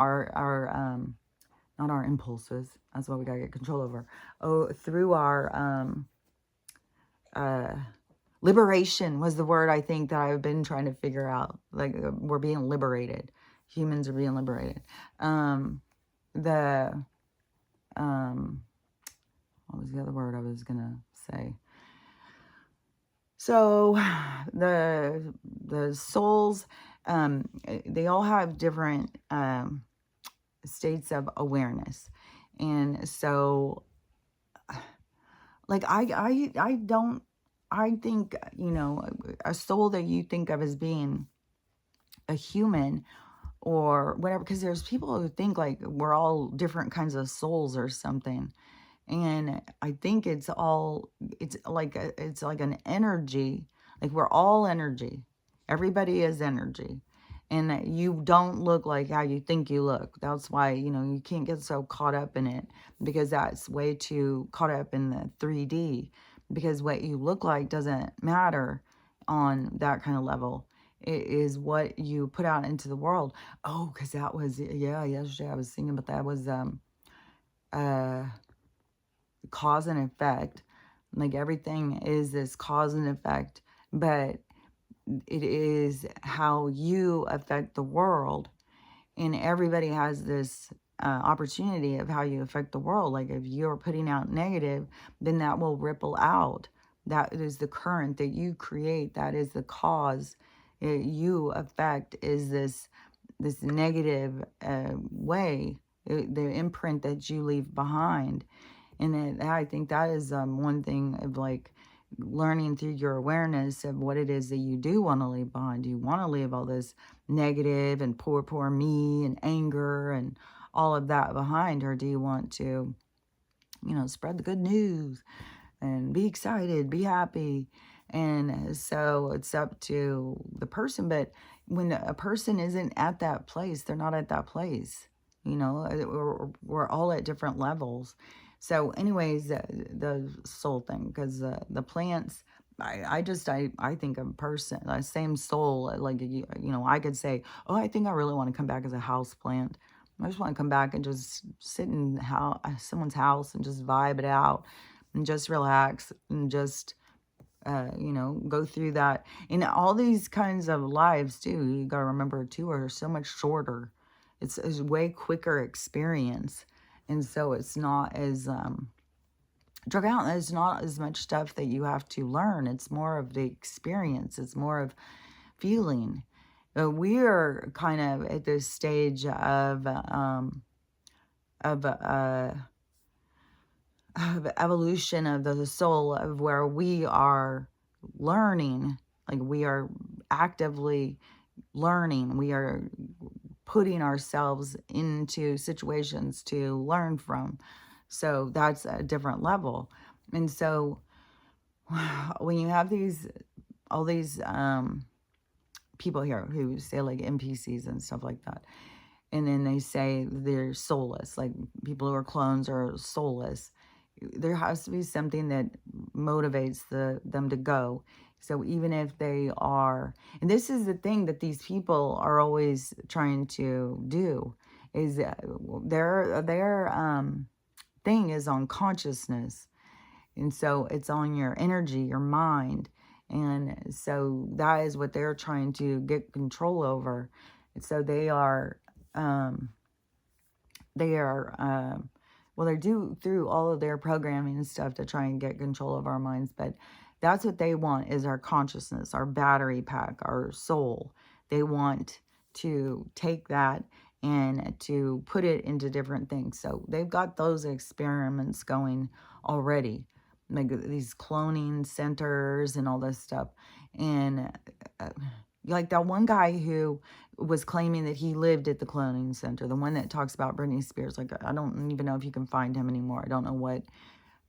our impulses. That's what we gotta get control over. Oh, through our uh, liberation was the word I think that I've been trying to figure out. Like we're being liberated. Humans are being liberated. The what was the other word I was gonna say? So the souls, they all have different states of awareness, and so like I think, you know, a soul that you think of as being a human or whatever, because there's people who think like we're all different kinds of souls or something. And I think it's like an energy, like we're all energy. Everybody is energy. And you don't look like how you think you look. That's why, you know, you can't get so caught up in it, because that's way too caught up in the 3D, because what you look like doesn't matter on that kind of level. It is what you put out into the world. Oh, because that was, yeah, yesterday I was thinking about that was uh cause and effect. Like everything is this cause and effect, but it is how you affect the world. And everybody has this opportunity of how you affect the world. Like if you're putting out negative, then that will ripple out. That is the current that you create. That is the cause you affect, is this negative way, the imprint that you leave behind. And I think that is one thing of like learning through your awareness of what it is that you do want to leave behind. Do you want to leave all this negative and poor me and anger and all of that behind? Or do you want to, you know, spread the good news and be excited, be happy? And so it's up to the person. But when a person isn't at that place, they're not at that place. You know, we're all at different levels. So anyways, the soul thing, because the plants, I think a person, the same soul, like, you know, I could say, oh, I think I really want to come back as a house plant. I just want to come back and just sit in someone's house and just vibe it out and just relax and just, you know, go through that. And all these kinds of lives, too, you got to remember, too, are so much shorter. It's a way quicker experience. And so it's not as drug out. There's not as much stuff that you have to learn. It's more of the experience. It's more of feeling. We're kind of at this stage of evolution of the soul, of where we are learning, like we are actively learning, we are putting ourselves into situations to learn from. So that's a different level. And so when you have all these people here who say like NPCs and stuff like that, and then they say they're soulless, like people who are clones are soulless, there has to be something that motivates them to go. So even if they are, and this is the thing that these people are always trying to do, is their thing is on consciousness. And so it's on your energy, your mind. And so that is what they're trying to get control over. And so um, they are, well, they do through all of their programming and stuff to try and get control of our minds. But that's what they want, is our consciousness, our battery pack, our soul. They want to take that and to put it into different things. So they've got those experiments going already, like these cloning centers and all this stuff. And Like that one guy who was claiming that he lived at the cloning center, the one that talks about Britney Spears. Like, I don't even know if you can find him anymore. I don't know what,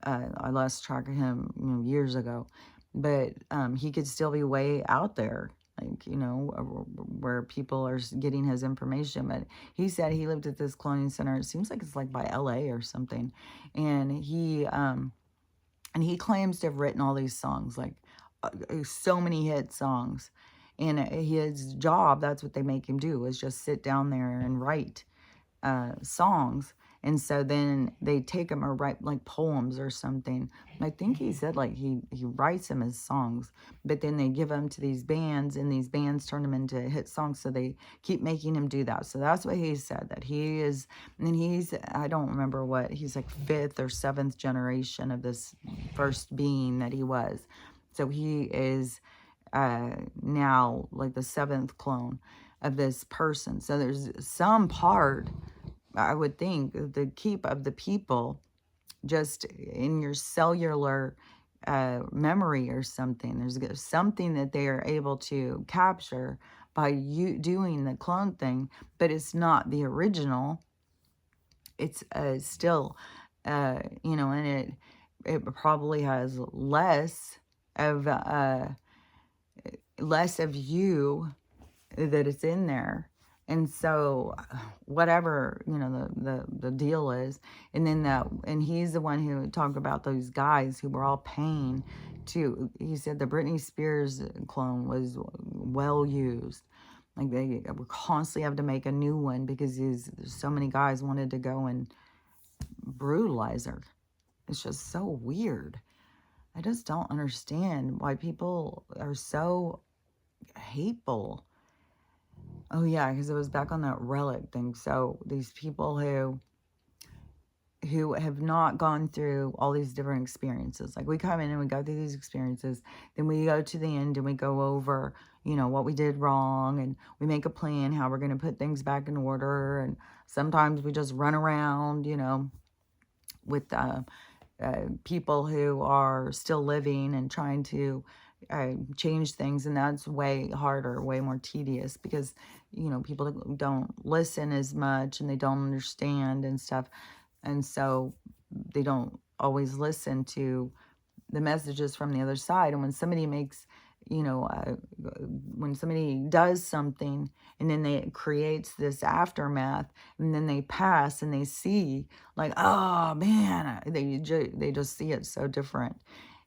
I lost track of him, years ago, but he could still be way out there, like, where people are getting his information. But he said he lived at this cloning center. It seems like it's like by LA or something. And he claims to have written all these songs, like so many hit songs. And his job, that's what they make him do, is just sit down there and write songs. And so then they take them or write like poems or something. I think he said like he writes them as songs, but then they give them to these bands, and these bands turn them into hit songs. So they keep making him do that. So that's what he said, that he is, and I don't remember what, he's like fifth or seventh generation of this first being that he was. So he is now like the seventh clone of this person. So there's some part, I would think, the keep of the people just in your cellular memory or something. There's something that they are able to capture by you doing the clone thing, but it's not the original. It's still, and it probably has of less of you that it's in there. And so whatever, the deal is. And then and he's the one who talked about those guys who were all paying to, he said the Britney Spears clone was well used. Like they were constantly having to make a new one because so many guys wanted to go and brutalize her. It's just so weird. I just don't understand why people are so hateful. Oh yeah, because it was back on that relic thing. So these people who have not gone through all these different experiences, like we come in and we go through these experiences, then we go to the end and we go over, what we did wrong, and we make a plan how we're going to put things back in order. And sometimes we just run around, with people who are still living and trying to change things, and that's way harder, way more tedious, because people don't listen as much and they don't understand and stuff, and so they don't always listen to the messages from the other side. And when somebody makes, when somebody does something and then it creates this aftermath, and then they pass and they see like, oh man, they just see it so different.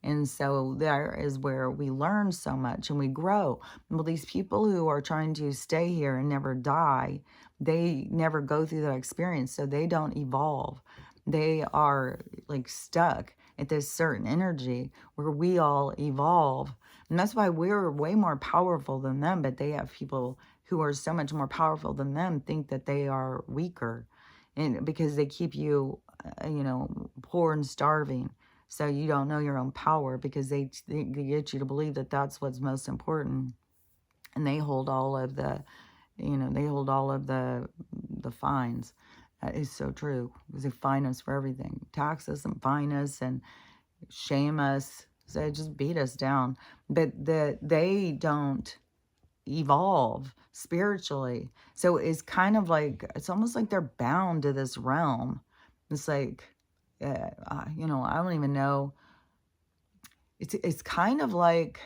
And so there is where we learn so much and we grow. Well, these people who are trying to stay here and never die, they never go through that experience, so they don't evolve. They are like stuck at this certain energy where we all evolve. And that's why we're way more powerful than them, but they have people who are so much more powerful than them think that they are weaker. And because they keep you, poor and starving. So you don't know your own power, because they get you to believe that that's what's most important. And they hold all of the, the fines. That is so true, because they fine us for everything. Tax us and fine us and shame us. So they just beat us down. But they don't evolve spiritually. So it's kind of like, it's almost like they're bound to this realm. It's like, I don't even know. It's kind of like,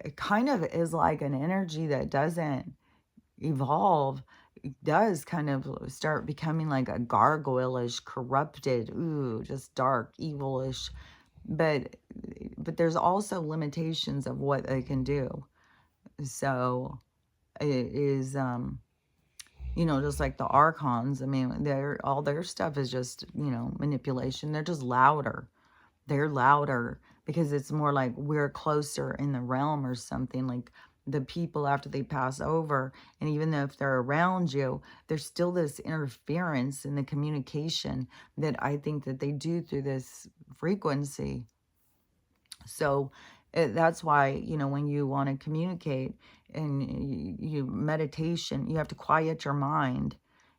it kind of is like an energy that doesn't evolve. It does kind of start becoming like a gargoyle-ish, corrupted, ooh, just dark, evil-ish. But there's also limitations of what they can do. So it is, just like the archons. I mean, all their stuff is just, manipulation. They're just louder. They're louder because it's more like we're closer in the realm or something. Like the people after they pass over, and even though if they're around you, there's still this interference in the communication that I think that they do through this frequency. So that's why, when you want to communicate and you meditation, you have to quiet your mind.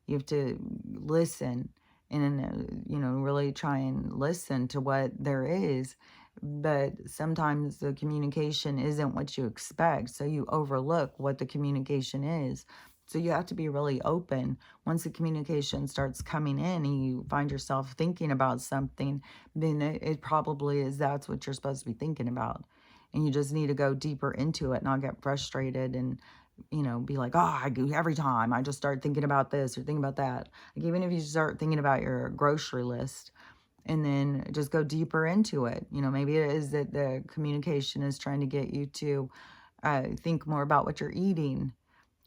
You have to listen and, really try and listen to what there is, but sometimes the communication isn't what you expect. So you overlook what the communication is. So you have to be really open. Once the communication starts coming in and you find yourself thinking about something, then it probably is that's what you're supposed to be thinking about. And you just need to go deeper into it, not get frustrated and, be like, oh, every time I just start thinking about this or thinking about that. Like, even if you start thinking about your grocery list, and then just go deeper into it. Maybe it is that the communication is trying to get you to think more about what you're eating,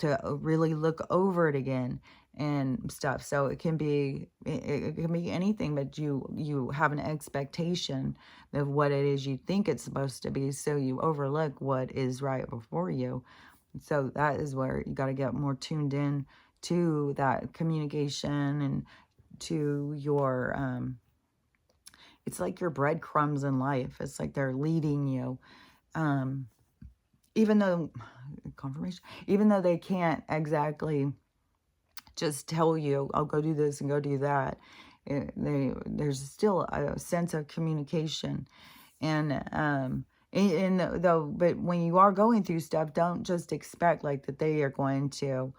to really look over it again and stuff. So it can be anything, but you have an expectation of what it is you think it's supposed to be, so you overlook what is right before you. So that is where you got to get more tuned in to that communication and to your it's like your breadcrumbs in life. It's like they're leading you. Um, even though, confirmation, even though they can't exactly just tell you, "I'll go do this and go do that," there's still a sense of communication. But when you are going through stuff, don't just expect like that they are going to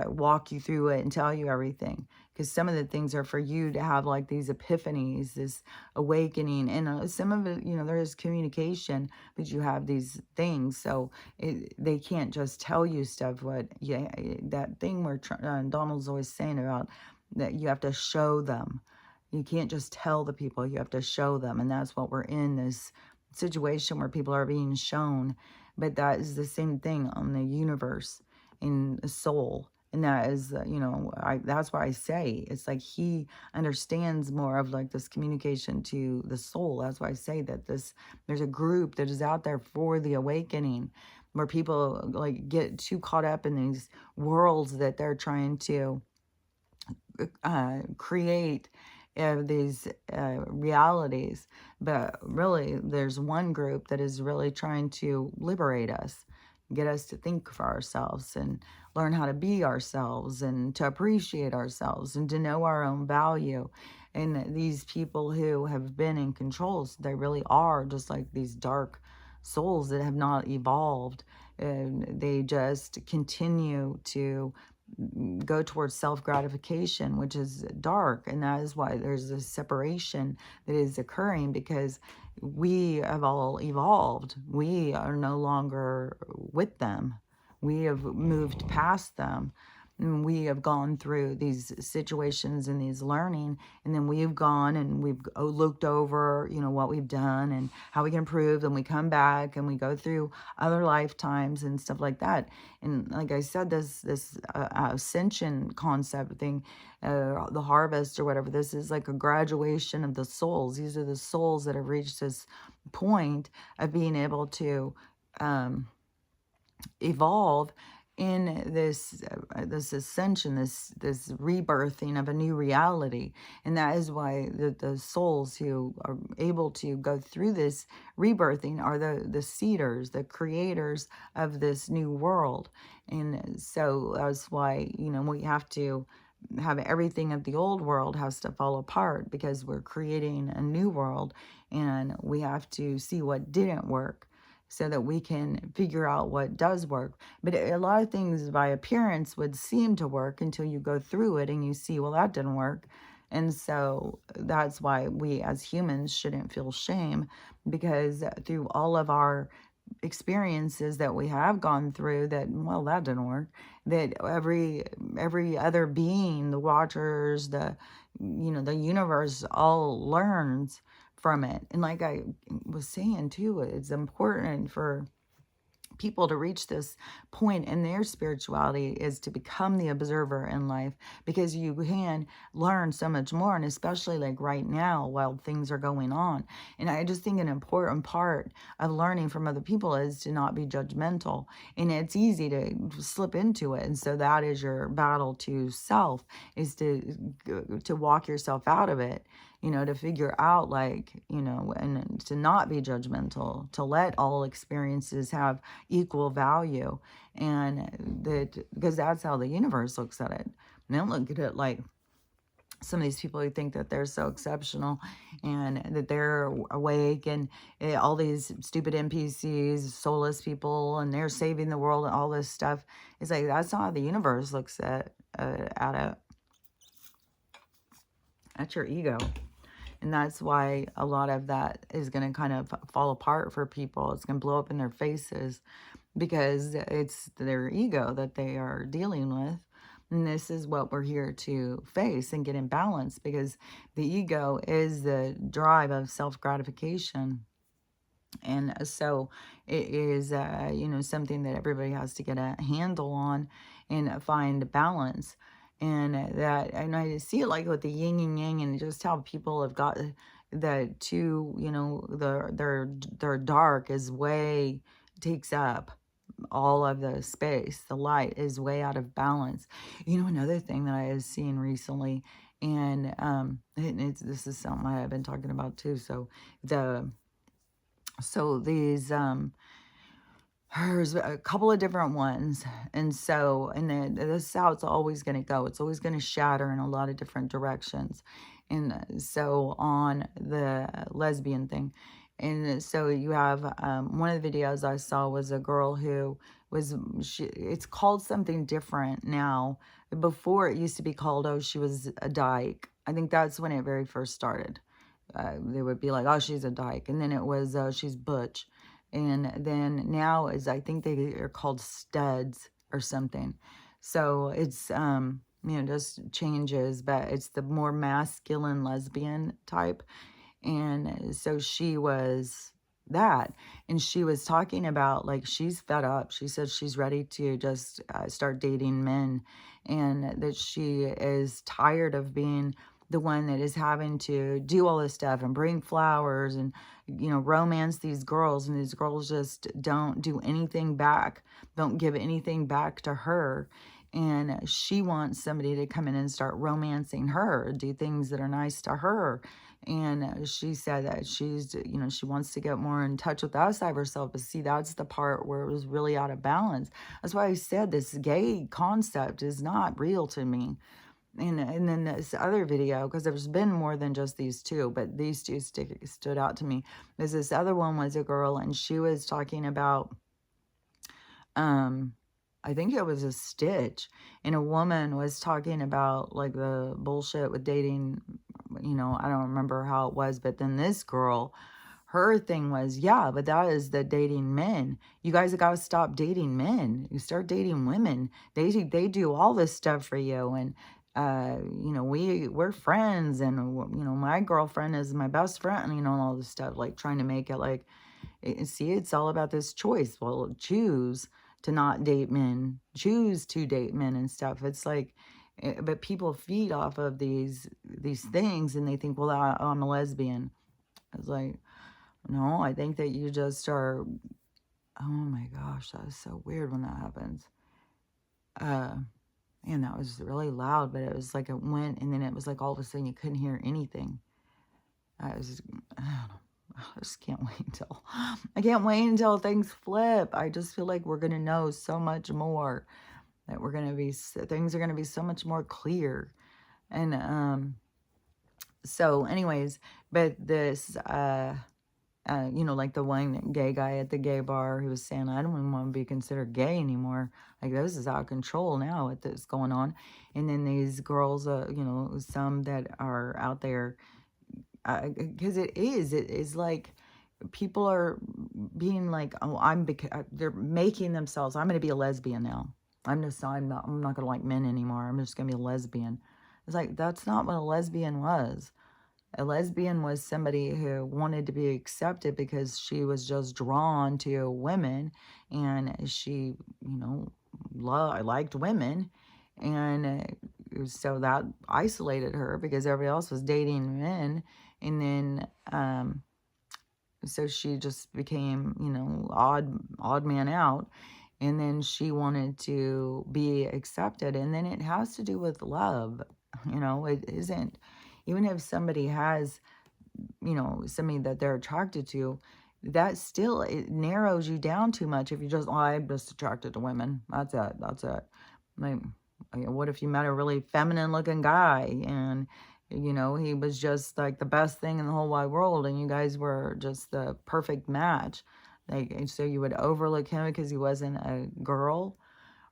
walk you through it and tell you everything, because some of the things are for you to have like these epiphanies, this awakening, and some of it, there is communication, but you have these things, so they can't just tell you stuff. That thing where Donald's always saying about that you have to show them. You can't just tell the people, you have to show them, and that's what we're in this situation where people are being shown. But that is the same thing on the universe, in the soul. And that is, that's why I say it's like he understands more of like this communication to the soul. That's why I say that there's a group that is out there for the awakening, where people like get too caught up in these worlds that they're trying to create these realities. But really, there's one group that is really trying to liberate us, get us to think for ourselves and learn how to be ourselves and to appreciate ourselves and to know our own value. And these people who have been in controls, they really are just like these dark souls that have not evolved, and they just continue to go towards self-gratification, which is dark. And that is why there's this separation that is occurring, because we have all evolved. We are no longer with them. We have moved past them. And we have gone through these situations and these learning, and then we've gone and we've looked over, what we've done and how we can improve, and we come back and we go through other lifetimes and stuff like that. And like I said, this ascension concept thing, the harvest or whatever, this is like a graduation of the souls. These are the souls that have reached this point of being able to evolve in this ascension, this rebirthing of a new reality. And that is why the souls who are able to go through this rebirthing are the seeders, the creators of this new world. And so that's why, we have to have everything of the old world has to fall apart, because we're creating a new world, and we have to see what didn't work so that we can figure out what does work. But a lot of things by appearance would seem to work until you go through it and you see, well, that didn't work. And so that's why we as humans shouldn't feel shame, because through all of our experiences that we have gone through, that, well, that didn't work, that every other being, the watchers, the universe, all learns from it. And like I was saying too, it's important for people to reach this point in their spirituality, is to become the observer in life, because you can learn so much more. And especially like right now while things are going on, and I just think an important part of learning from other people is to not be judgmental. And it's easy to slip into it, and so that is your battle to self, is to walk yourself out of it, to figure out and to not be judgmental, to let all experiences have equal value. And that, because that's how the universe looks at it. They don't look at it like some of these people who think that they're so exceptional and that they're awake, and all these stupid NPCs, soulless people, and they're saving the world and all this stuff. It's like, that's not how the universe looks at it. That's your ego. And that's why a lot of that is going to kind of fall apart for people. It's going to blow up in their faces because it's their ego that they are dealing with. And this is what we're here to face and get in balance, because the ego is the drive of self-gratification. And so it is, something that everybody has to get a handle on and find balance. And I see it like with the yin and yang, and just how people have got the two, their dark is way takes up all of the space. The light is way out of balance. Another thing that I have seen recently, and this is something I have been talking about too. So these there's a couple of different ones, and then this is how it's always going to go. It's always going to shatter in a lot of different directions. And so on the lesbian thing, and so you have one of the videos I saw was a girl who it's called something different now. Before, it used to be called, oh, she was a dyke. I think that's when it very first started. They would be like, oh, she's a dyke. And then it was, she's butch. And then now I think they are called studs or something. So it's, just changes, but it's the more masculine lesbian type. And so she was that. And she was talking about, like, she's fed up. She said she's ready to just start dating men, and that she is tired of being the one that is having to do all this stuff and bring flowers and, romance these girls. And these girls just don't do anything back, don't give anything back to her. And she wants somebody to come in and start romancing her, do things that are nice to her. And she said that she wants to get more in touch with the outside of herself. But see, that's the part where it was really out of balance. That's why I said this gay concept is not real to me. And then this other video, because there's been more than just these two, but these two stood out to me. Because this other one was a girl, and she was talking about, I think it was a Stitch, and a woman was talking about, like, the bullshit with dating. I don't remember how it was, but then this girl, her thing was, yeah, but that is the dating men. You guys have got to stop dating men. You start dating women. They do all this stuff for you. And we're friends, and my girlfriend is my best friend, and all this stuff, like trying to make it like, see, it's all about this choice. Well, choose to not date men, choose to date men and stuff. It's like, but people feed off of these things, and they think, well, I'm a lesbian. It's like, no, I think that you just are. Oh my gosh, that is so weird when that happens. And that was really loud, but it was like it went, and then it was like all of a sudden you couldn't hear anything. I don't know. I just can't wait until things flip. I just feel like we're gonna know so much more. That things are gonna be so much more clear. And so anyways, but this like the one gay guy at the gay bar who was saying, I don't even want to be considered gay anymore. Like, this is out of control now, what is going on. And then these girls, some that are out there, because it is like, people are being like, oh, they're making themselves, I'm going to be a lesbian now. I'm not going to like men anymore. I'm just going to be a lesbian. It's like, that's not what a lesbian was. A lesbian was somebody who wanted to be accepted because she was just drawn to women, and she, liked women. And so that isolated her because everybody else was dating men. And then, so she just became, odd man out. And then she wanted to be accepted. And then it has to do with love. It isn't, even if somebody has, somebody that they're attracted to, that still, it narrows you down too much if you just, oh, I'm just attracted to women. That's it. Like, what if you met a really feminine looking guy and, he was just like the best thing in the whole wide world and you guys were just the perfect match. Like, and so you would overlook him because he wasn't a girl.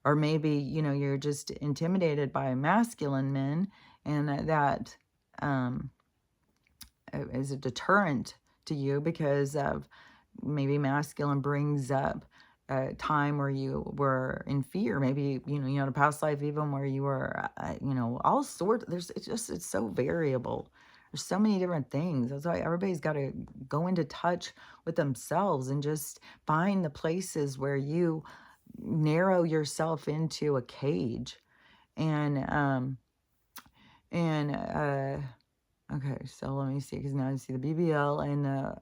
Or maybe, you're just intimidated by masculine men and that um, is a deterrent to you because of maybe masculine brings up a time where you were in fear. Maybe, you had a past life even where you were, all sorts. It's so variable. There's so many different things. That's why everybody's got to go into touch with themselves and just find the places where you narrow yourself into a cage. And, okay, so let me see, because now I see the BBL and the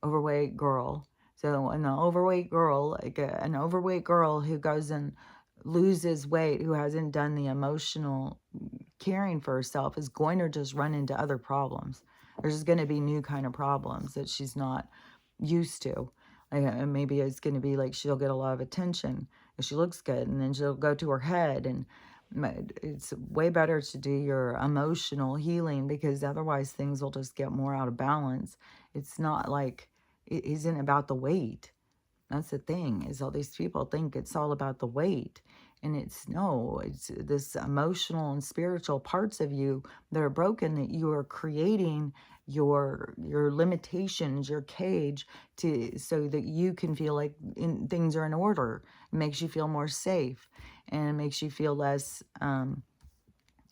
overweight girl. So, an overweight girl, like an overweight girl who goes and loses weight, who hasn't done the emotional caring for herself, is going to just run into other problems. There's going to be new kind of problems that she's not used to. Like, maybe it's going to be like she'll get a lot of attention if she looks good, and then she'll go to her head, and it's way better to do your emotional healing because otherwise things will just get more out of balance. It's not like it isn't about the weight. That's the thing, is all these people think it's all about the weight. And it's this emotional and spiritual parts of you that are broken, that you are creating your limitations, your cage, so that you can feel like things are in order. It makes you feel more safe and it makes you feel less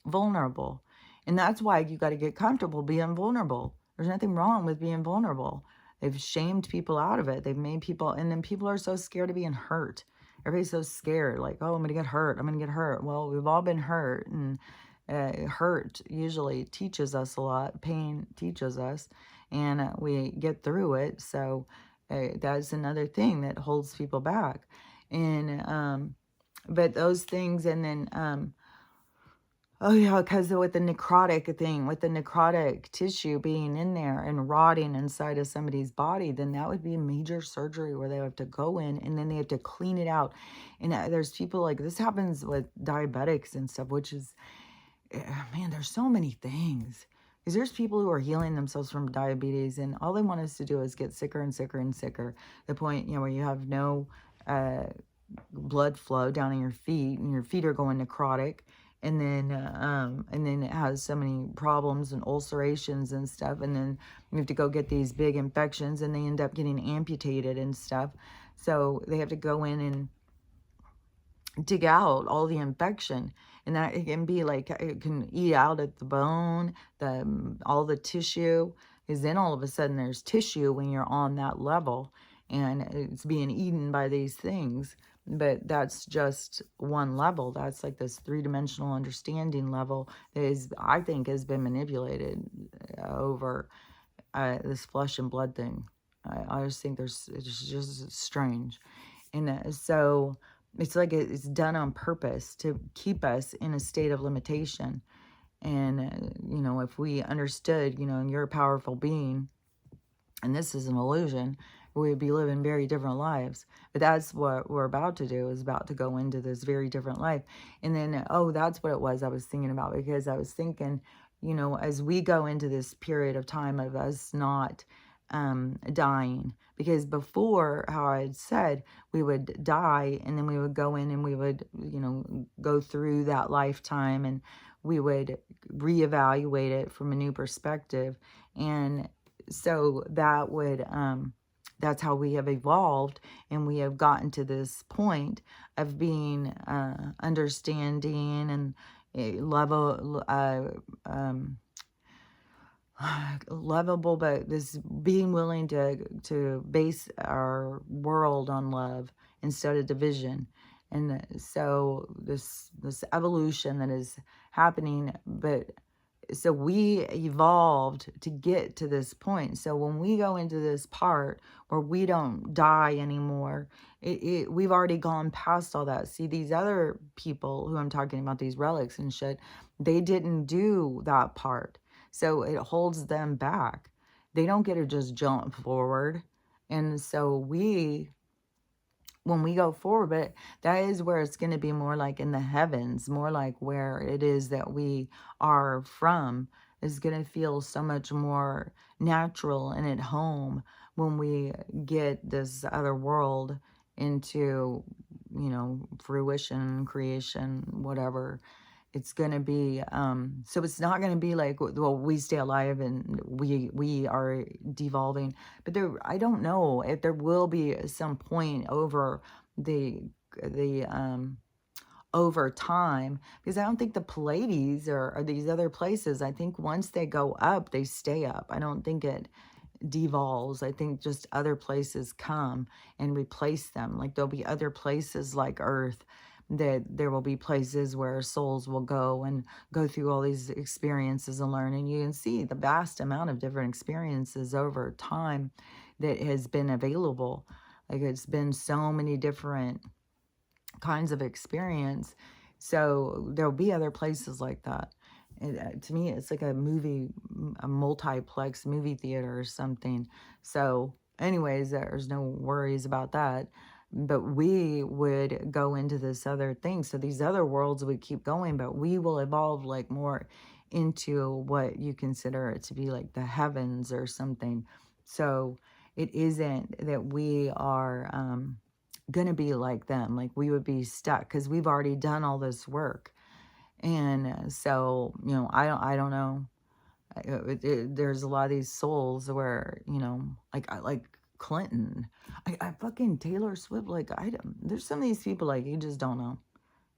vulnerable. And that's why you got to get comfortable being vulnerable. There's nothing wrong with being vulnerable. They've shamed people out of it. They've made people, and then people are so scared of being hurt. Everybody's so scared, like, oh, I'm going to get hurt. I'm going to get hurt. Well, we've all been hurt, and hurt usually teaches us a lot. Pain teaches us, and we get through it. So that's another thing that holds people back. And, but those things, and then, oh, yeah, because with the necrotic thing, with the necrotic tissue being in there and rotting inside of somebody's body, then that would be a major surgery where they have to go in and then they have to clean it out. And there's people like this happens with diabetics and stuff, which is, man, there's so many things. Because there's people who are healing themselves from diabetes and all they want us to do is get sicker and sicker and sicker. The point, where you have no blood flow down in your feet and your feet are going necrotic. And then it has so many problems and ulcerations and stuff. And then you have to go get these big infections and they end up getting amputated and stuff. So they have to go in and dig out all the infection. And that it can be like, it can eat out at the bone, all the tissue. Because then all of a sudden there's tissue when you're on that level. And it's being eaten by these things. But that's just one level. That's like this three-dimensional understanding level that is, I think, has been manipulated over this flesh and blood thing. I just think it's just strange. And so it's like it's done on purpose to keep us in a state of limitation. And, if we understood, and you're a powerful being, and this is an illusion, we would be living very different lives. But that's what we're about to do, is about to go into this very different life. And then, that's what it was I was thinking about, because I was thinking, as we go into this period of time of us not dying, because before, how I had said, we would die and then we would go in and we would, go through that lifetime and we would reevaluate it from a new perspective. And so that would, that's how we have evolved, and we have gotten to this point of being understanding and lovable, but this being willing to base our world on love instead of division. And so this evolution that is happening, but so we evolved to get to this point. So when we go into this part where we don't die anymore, we've already gone past all that. See, these other people who I'm talking about, these relics and shit, they didn't do that part. So it holds them back. They don't get to just jump forward. And so we when we go forward, but that is where it's going to be more like in the heavens, more like where it is that we are from is going to feel so much more natural and at home when we get this other world into, fruition, creation, whatever. It's going to be, so it's not going to be like, well, we stay alive and we are devolving. But there, I don't know if there will be some point over the, the, over time, because I don't think the Pleiades or these other places, I think once they go up, they stay up. I don't think it devolves. I think just other places come and replace them. Like there'll be other places like Earth, that there will be places where souls will go and go through all these experiences and learn. And you can see the vast amount of different experiences over time that has been available. Like it's been so many different kinds of experience. So there'll be other places like that. To me, it's like a movie, a multiplex movie theater or something. So anyways, there's no worries about that. But we would go into this other thing. So these other worlds would keep going, but we will evolve like more into what you consider it to be like the heavens or something. So it isn't that we are going to be like them. Like we would be stuck because we've already done all this work. And so, I don't know. There's a lot of these souls where, like Clinton, I fucking Taylor Swift, like I don't, there's some of these people like you just don't know.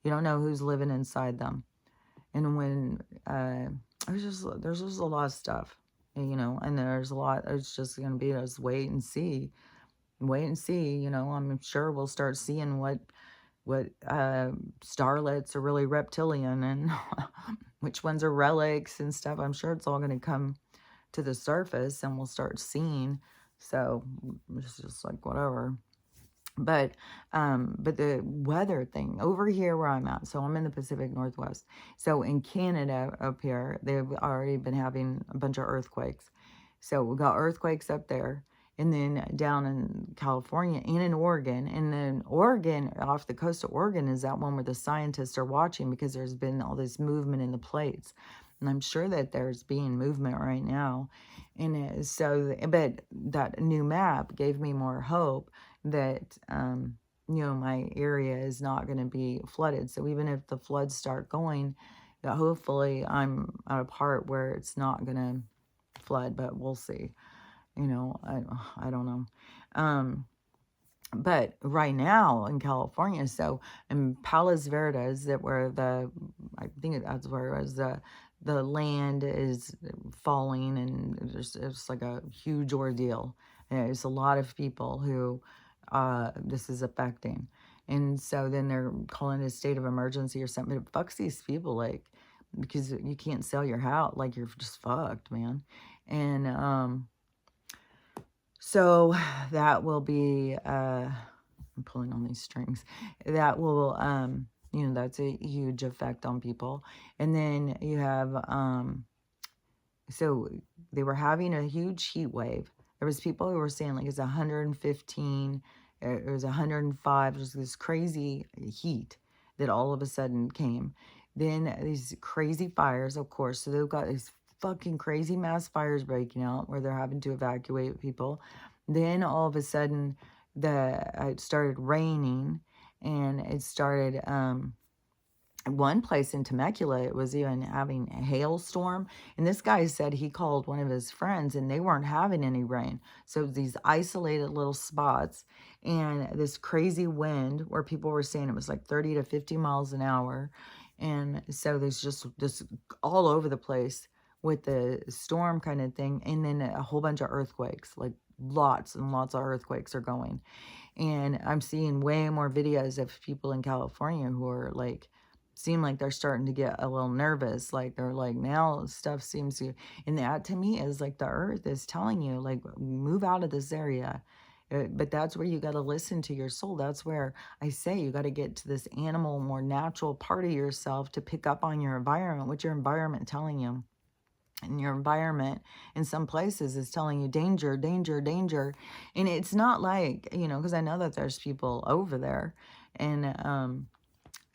You don't know who's living inside them. And when, there's just a lot of stuff, and there's a lot, it's just going to be just wait and see. I'm sure we'll start seeing what starlets are really reptilian and which ones are relics and stuff. I'm sure it's all going to come to the surface and we'll start seeing. So it's just like whatever. But the weather thing over here where I'm at, so I'm in the Pacific Northwest. So in Canada up here, they've already been having a bunch of earthquakes. So we got earthquakes up there. And then down in California and in Oregon. And then Oregon, off the coast of Oregon, is that one where the scientists are watching because there's been all this movement in the plates. And I'm sure that there's being movement right now. And so, but that new map gave me more hope that, my area is not going to be flooded. So even if the floods start going, that hopefully I'm at a part where it's not going to flood, but we'll see. I don't know. But right now in California, so in Palos Verdes, I think that's where it was, the land is falling and it's like a huge ordeal. There's a lot of people who this is affecting. And so then they're calling it a state of emergency or something. It fucks these people, like, because you can't sell your house. Like, you're just fucked, man. And, so that will be, I'm pulling on these strings. That will, that's a huge effect on people. And then you have, so they were having a huge heat wave. There was people who were saying like it's 115, it was 105, it was this crazy heat that all of a sudden came. Then these crazy fires, of course. So they've got these fucking crazy mass fires breaking out where they're having to evacuate people. Then all of a sudden, it started raining, and it started. One place in Temecula, it was even having a hailstorm. And this guy said he called one of his friends, and they weren't having any rain. So these isolated little spots, and this crazy wind where people were saying it was like 30 to 50 miles an hour. And so there's just this all over the place with the storm kind of thing. And then a whole bunch of earthquakes, like lots and lots of earthquakes are going. And I'm seeing way more videos of people in California who are like, seem like they're starting to get a little nervous. Like they're like, now stuff seems to, and that to me is like the earth is telling you, like, move out of this area. But that's where you got to listen to your soul. That's where I say you got to get to this animal, more natural part of yourself to pick up on your environment. What's your environment telling you? and your environment in some places is telling you danger, danger, danger. And it's not like, because I know that there's people over there, and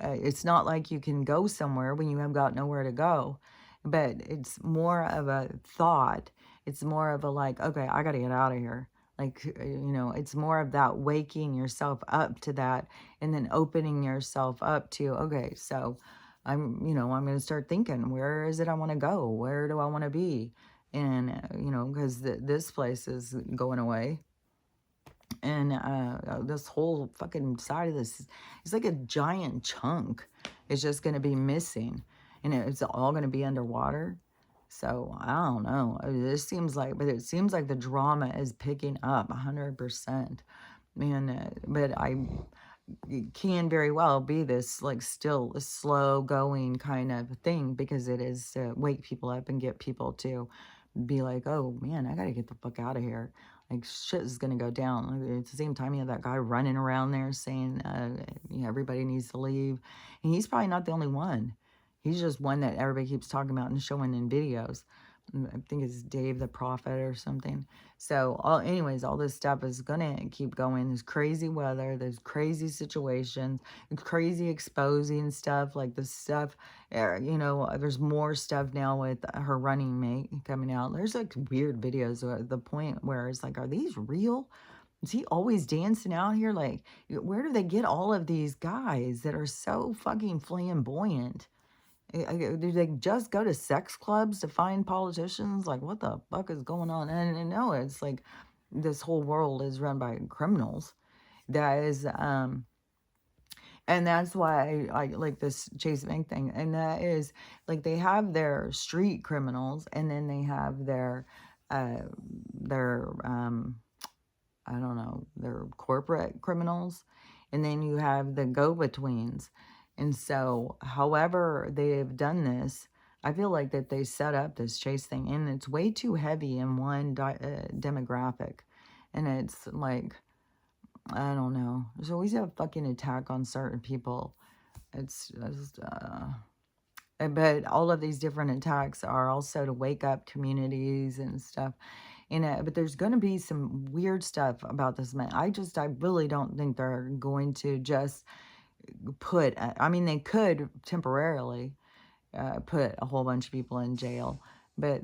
it's not like you can go somewhere when you have got nowhere to go. But it's more of a thought. It's more of a like, okay, I got to get out of here. Like, it's more of that waking yourself up to that, and then opening yourself up to, okay, so I'm going to start thinking, where is it I want to go? Where do I want to be? And, because this place is going away. And this whole fucking side of this, it's like a giant chunk. It's just going to be missing. And it's all going to be underwater. So I don't know. This seems like, but it seems like the drama is picking up 100%. And, but it can very well be this like still a slow going kind of thing, because it is to wake people up and get people to be like, oh man, I gotta get the fuck out of here. Like shit is gonna go down. Like, at the same time, you have that guy running around there saying, everybody needs to leave, and he's probably not the only one. He's just one that everybody keeps talking about and showing in videos. I think it's Dave the Prophet or something. So, anyways, all this stuff is gonna keep going. There's crazy weather, there's crazy situations, crazy exposing stuff, like the stuff. There's more stuff now with her running mate coming out. There's like weird videos at the point where it's like, are these real? Is he always dancing out here? Like, where do they get all of these guys that are so fucking flamboyant? Do they just go to sex clubs to find politicians? Like, what the fuck is going on? And no, it's like this whole world is run by criminals. That is, and that's why I like this Chase Bank thing. And that is like they have their street criminals, and then they have their I don't know, their corporate criminals, and then you have the go-betweens. And so, however they've done this, I feel like that they set up this Chase thing, and it's way too heavy in one demographic. And it's like, I don't know. There's always a fucking attack on certain people. It's just, but all of these different attacks are also to wake up communities and stuff. But there's going to be some weird stuff about this man. I really don't think they're going to just I mean, they could temporarily put a whole bunch of people in jail, but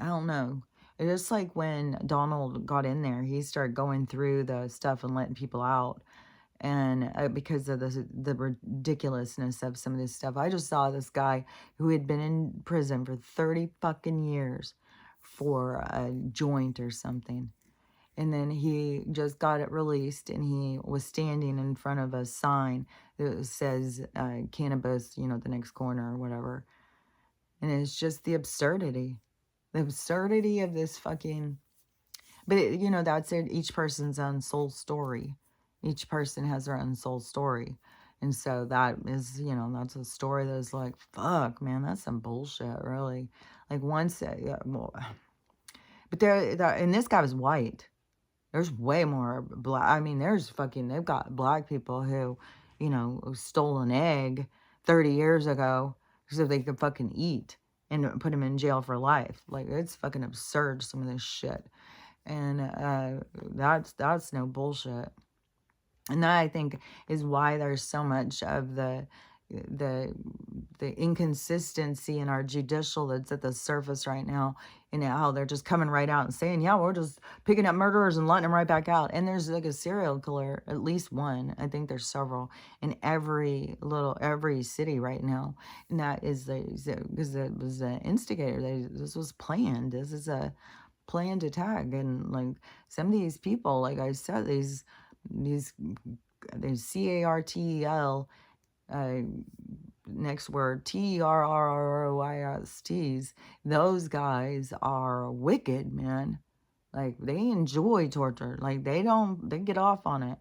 I don't know. It's just like when Donald got in there, he started going through the stuff and letting people out. And because of the ridiculousness of some of this stuff, I just saw this guy who had been in prison for 30 fucking years for a joint or something. And then he just got it released, and he was standing in front of a sign that says cannabis, the next corner or whatever. And it's just the absurdity of this fucking, but that's it. Each person's own soul story. Each person has their own soul story. And so that is, that's a story that's like, fuck, man, that's some bullshit, really. Like once, but and this guy was white. There's way more black. I mean, they've got black people who, stole an egg 30 years ago so they could fucking eat and put them in jail for life. Like, it's fucking absurd, some of this shit. And that's no bullshit. And that, I think, is why there's so much of the inconsistency in our judicial that's at the surface right now, how they're just coming right out and saying, yeah, we're just picking up murderers and letting them right back out. And there's like a serial killer, at least one. I think there's several in every city right now. And that is because it was the instigator. This was planned. This is a planned attack. And like some of these people, like I said, these CARTEL, next word, TERRORISTs, those guys are wicked, man. Like, they enjoy torture. Like, they get off on it.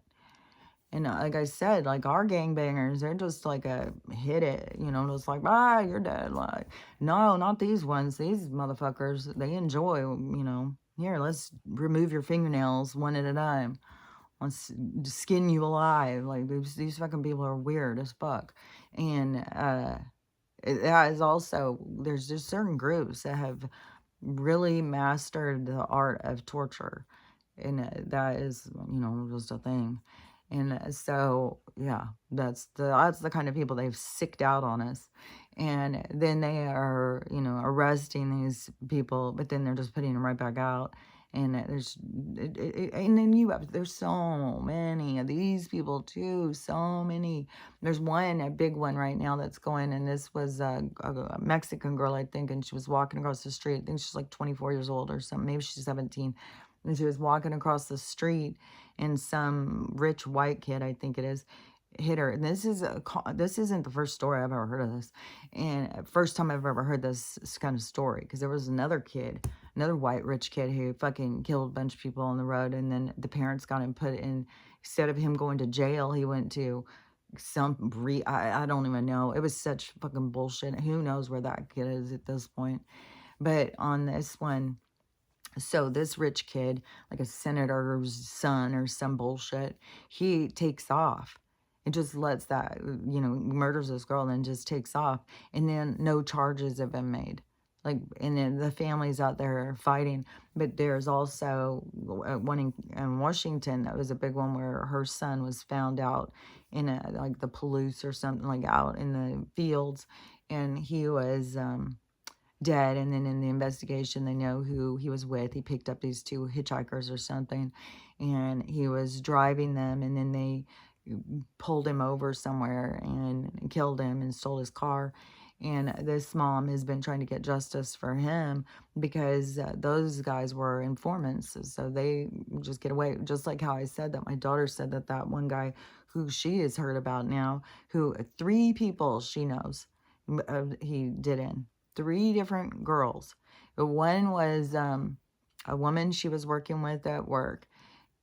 And like I said, like our gangbangers, they're just like hit it, just like, you're dead. Like, no, not these ones. These motherfuckers, they enjoy, here, let's remove your fingernails one at a time. Let's skin you alive. Like, these fucking people are weird as fuck. And that is also, there's just certain groups that have really mastered the art of torture. And that is, just a thing. And so, yeah, that's the kind of people they've sicked out on us. And then they are, arresting these people, but then they're just putting them right back out. And and then there's so many of these people too, so many. There's a big one right now that's going, and this was a Mexican girl, I think, and she was walking across the street. I think she's like 24 years old or something, maybe she's 17, and she was walking across the street, and some rich white kid, I think it is, hit her. And this isn't the first story I've ever heard of this, and first time I've ever heard this kind of story, because there was another white rich kid who fucking killed a bunch of people on the road, and then the parents got him put in. Instead of him going to jail, he went to I don't even know. It was such fucking bullshit. Who knows where that kid is at this point? But on this one, so this rich kid, like a senator's son or some bullshit, he takes off and just lets that, murders this girl and then just takes off. And then no charges have been made. Like, and then the families out there fighting. But there's also one in Washington that was a big one where her son was found out in like the Palouse or something, like out in the fields. And he was, dead, and then in the investigation they know who he was with. He picked up these two hitchhikers or something, and he was driving them, and then they pulled him over somewhere and killed him and stole his car. And this mom has been trying to get justice for him because those guys were informants, so they just get away. Just like how I said that my daughter said that one guy who she has heard about now, who 3 people she knows, he did in 3 different girls. One was a woman she was working with at work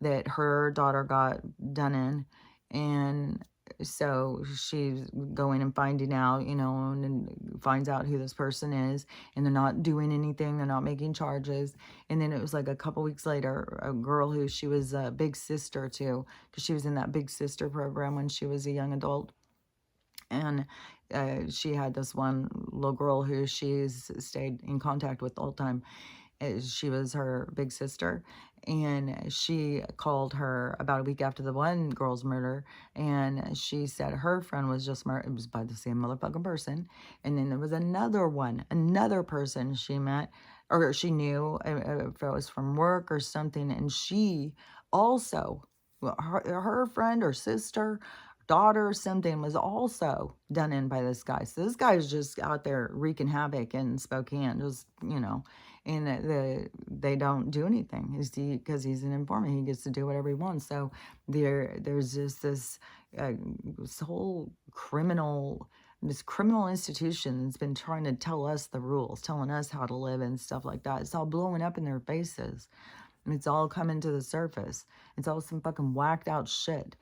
that her daughter got done in. And so she's going and finding out, and finds out who this person is. And they're not doing anything. They're not making charges. And then it was like a couple weeks later, a girl who she was a big sister to, because she was in that big sister program when she was a young adult. And she had this one little girl who she's stayed in contact with all the time. She was her big sister, and she called her about a week after the one girl's murder, and she said her friend was just murdered. It was by the same motherfucking person. And then there was another person she met, or she knew, if it was from work or something, and she also, her friend or sister, daughter or something, was also done in by this guy. So this guy is just out there wreaking havoc in Spokane, just, and they don't do anything because he's an informant. He gets to do whatever he wants. So there's just this whole criminal institution that's been trying to tell us the rules, telling us how to live and stuff like that. It's all blowing up in their faces. And it's all coming to the surface. It's all some fucking whacked out shit.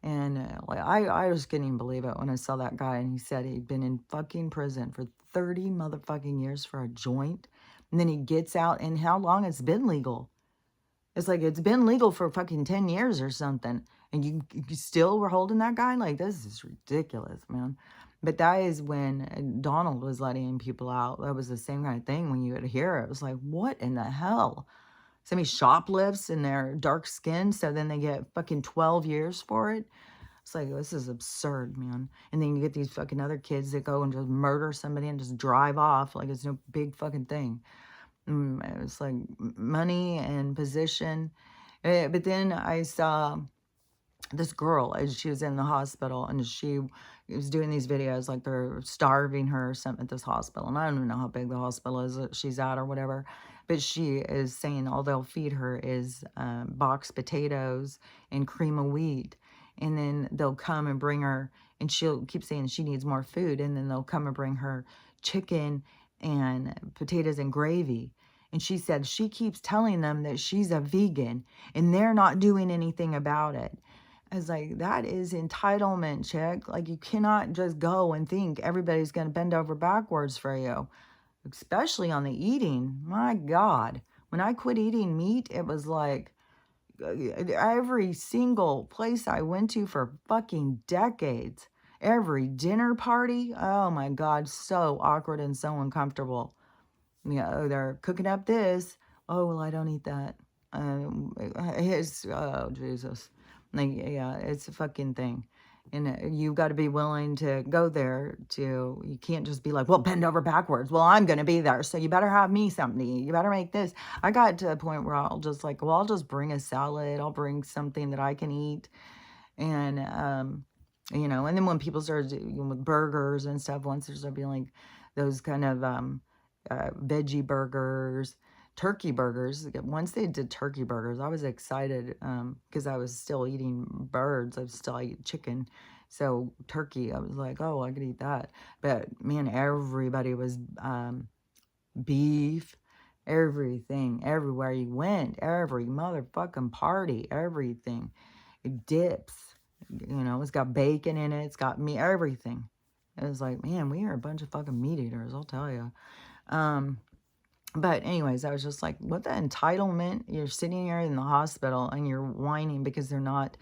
And like I just couldn't even believe it when I saw that guy, and he said he'd been in fucking prison for 30 motherfucking years for a joint. And then he gets out, and how long it's been legal? It's like it's been legal for fucking 10 years or something. And you still were holding that guy? Like, this is ridiculous, man. But that is when Donald was letting people out. That was the same kind of thing when you would hear it. It was like, what in the hell? Somebody shoplifts and they're dark skinned, so then they get fucking 12 years for it. It's like, this is absurd, man. And then you get these fucking other kids that go and just murder somebody and just drive off like it's no big fucking thing. It's like money and position. But then I saw this girl, as she was in the hospital, and she was doing these videos like they're starving her or something at this hospital. And I don't even know how big the hospital is that she's at or whatever. But she is saying all they'll feed her is boxed potatoes and cream of wheat. And then they'll come and bring her, and she'll keep saying she needs more food. And then they'll come and bring her chicken and potatoes and gravy. And she said she keeps telling them that she's a vegan, and they're not doing anything about it. I was like, that is entitlement, chick. Like, you cannot just go and think everybody's going to bend over backwards for you, especially on the eating. My God. When I quit eating meat, it was like every single place I went to for fucking decades, every dinner party, oh my God, so awkward and so uncomfortable. They're cooking up this. Oh, well, I don't eat that. Oh, Jesus. Like, yeah, it's a fucking thing. And you've got to be willing to go there to, you can't just be like, well, bend over backwards. Well, I'm going to be there. So you better have me something to eat. You better make this. I got to a point where I'll just like, well, I'll just bring a salad. I'll bring something that I can eat. And, and then when people started with burgers and stuff, once there's being like those kind of veggie burgers, turkey burgers. Once they did turkey burgers, I was excited because I was still eating birds. I was still eating chicken. So turkey, I was like, oh, I could eat that. But man, everybody was beef, everything, everywhere you went, every motherfucking party, everything. Dips, it's got bacon in it, it's got meat, everything. It was like, man, we are a bunch of fucking meat eaters, I'll tell you. But anyways, I was just like, what the entitlement? You're sitting here in the hospital and you're whining because they're not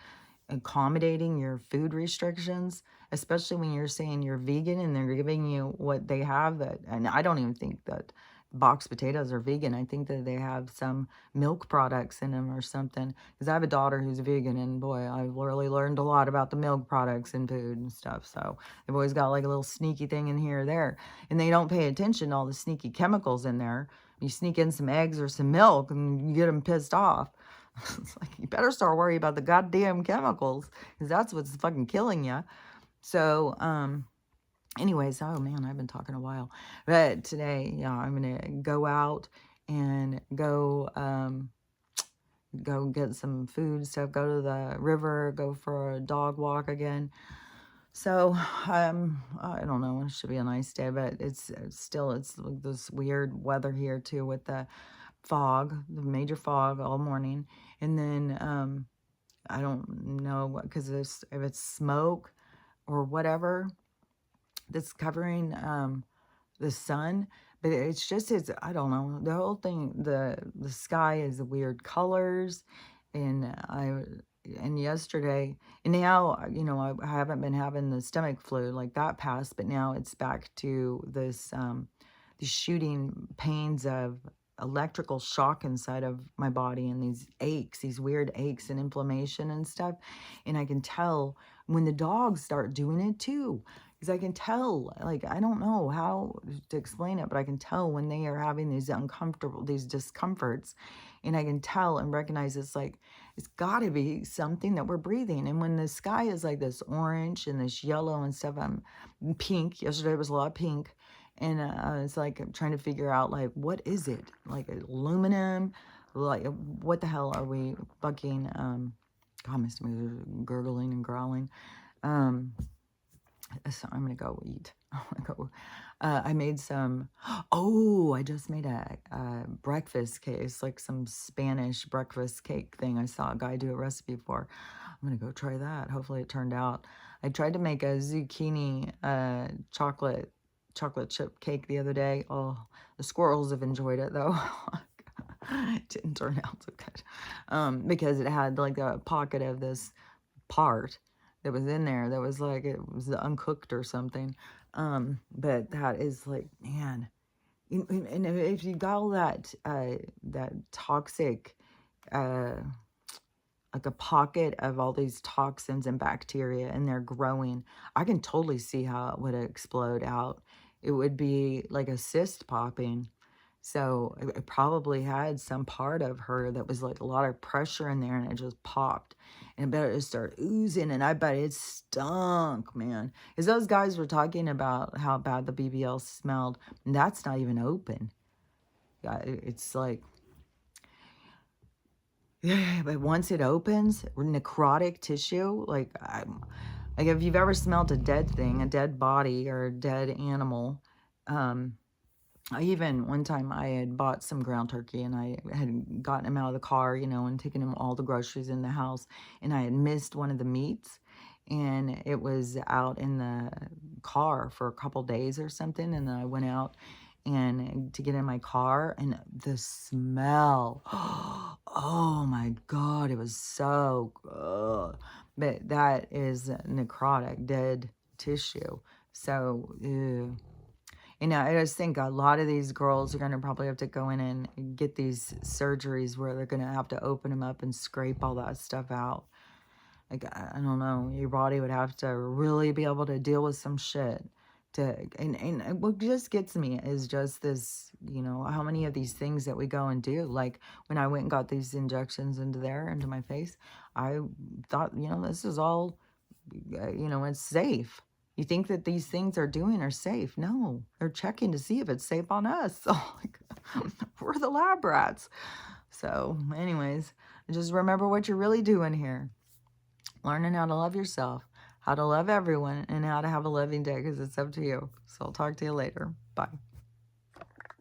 accommodating your food restrictions, especially when you're saying you're vegan and they're giving you what they have that, and I don't even think that boxed potatoes are vegan. I think that they have some milk products in them or something, because I have a daughter who's vegan, and boy, I've really learned a lot about the milk products in food and stuff. So they've always got like a little sneaky thing in here or there, and they don't pay attention to all the sneaky chemicals in there. You sneak in some eggs or some milk and you get them pissed off. It's like, you better start worrying about the goddamn chemicals, because that's what's fucking killing you. So, anyways, oh man, I've been talking a while. But today, yeah, I'm going to go out and go get some food stuff, go to the river, go for a dog walk again. So, I don't know, it should be a nice day, but it's like this weird weather here too with the fog, the major fog all morning. And then, I don't know, because if it's smoke or whatever that's covering the sun, but I don't know, the whole thing, the sky is weird colors. And yesterday, and now, I haven't been having the stomach flu like that passed, but now it's back to this these shooting pains of electrical shock inside of my body, and these aches, these weird aches and inflammation and stuff. And I can tell when the dogs start doing it too, because I can tell, like, I don't know how to explain it, but I can tell when they are having these discomforts, and I can tell and recognize it's got to be something that we're breathing. And when the sky is like this orange and this yellow and stuff, I'm pink. Yesterday was a lot of pink. And it's like I'm trying to figure out, like, what is it? Like aluminum? Like, what the hell are we fucking, God, my stomach is gurgling and growling. So I'm going to go eat. I made some, I just made a breakfast cake. It's like some Spanish breakfast cake thing I saw a guy do a recipe for. I'm going to go try that. Hopefully it turned out. I tried to make a zucchini chocolate chip cake the other day. Oh, the squirrels have enjoyed it though. It didn't turn out so good because it had like a pocket of this part that was in there that was like it was uncooked or something. But that is like, man, and if you got all that toxic, like a pocket of all these toxins and bacteria, and they're growing, I can totally see how it would explode out. It would be like a cyst popping. So it probably had some part of her that was like a lot of pressure in there, and it just popped. And I bet it started oozing, and I bet it stunk, man. Because those guys were talking about how bad the BBL smelled, and that's not even open. Yeah, it's like, yeah, but once it opens, necrotic tissue, like if you've ever smelled a dead thing, a dead body or a dead animal, one time I had bought some ground turkey, and I had gotten him out of the car, and taken him all the groceries in the house, and I had missed one of the meats, and it was out in the car for a couple days or something. And then I went out and to get in my car, and the smell, oh my God, it was so good. But that is necrotic, dead tissue. So, ew. You know, I just think a lot of these girls are going to probably have to go in and get these surgeries where they're going to have to open them up and scrape all that stuff out. Like, I don't know, your body would have to really be able to deal with some shit. And what just gets me is just this, you know, how many of these things that we go and do. Like when I went and got these injections into my face, I thought, you know, this is all, you know, it's safe. You think that these things are doing are safe. No, they're checking to see if it's safe on us. So like, we're the lab rats. So anyways, just remember what you're really doing here. Learning how to love yourself, how to love everyone, and how to have a loving day, because it's up to you. So I'll talk to you later. Bye.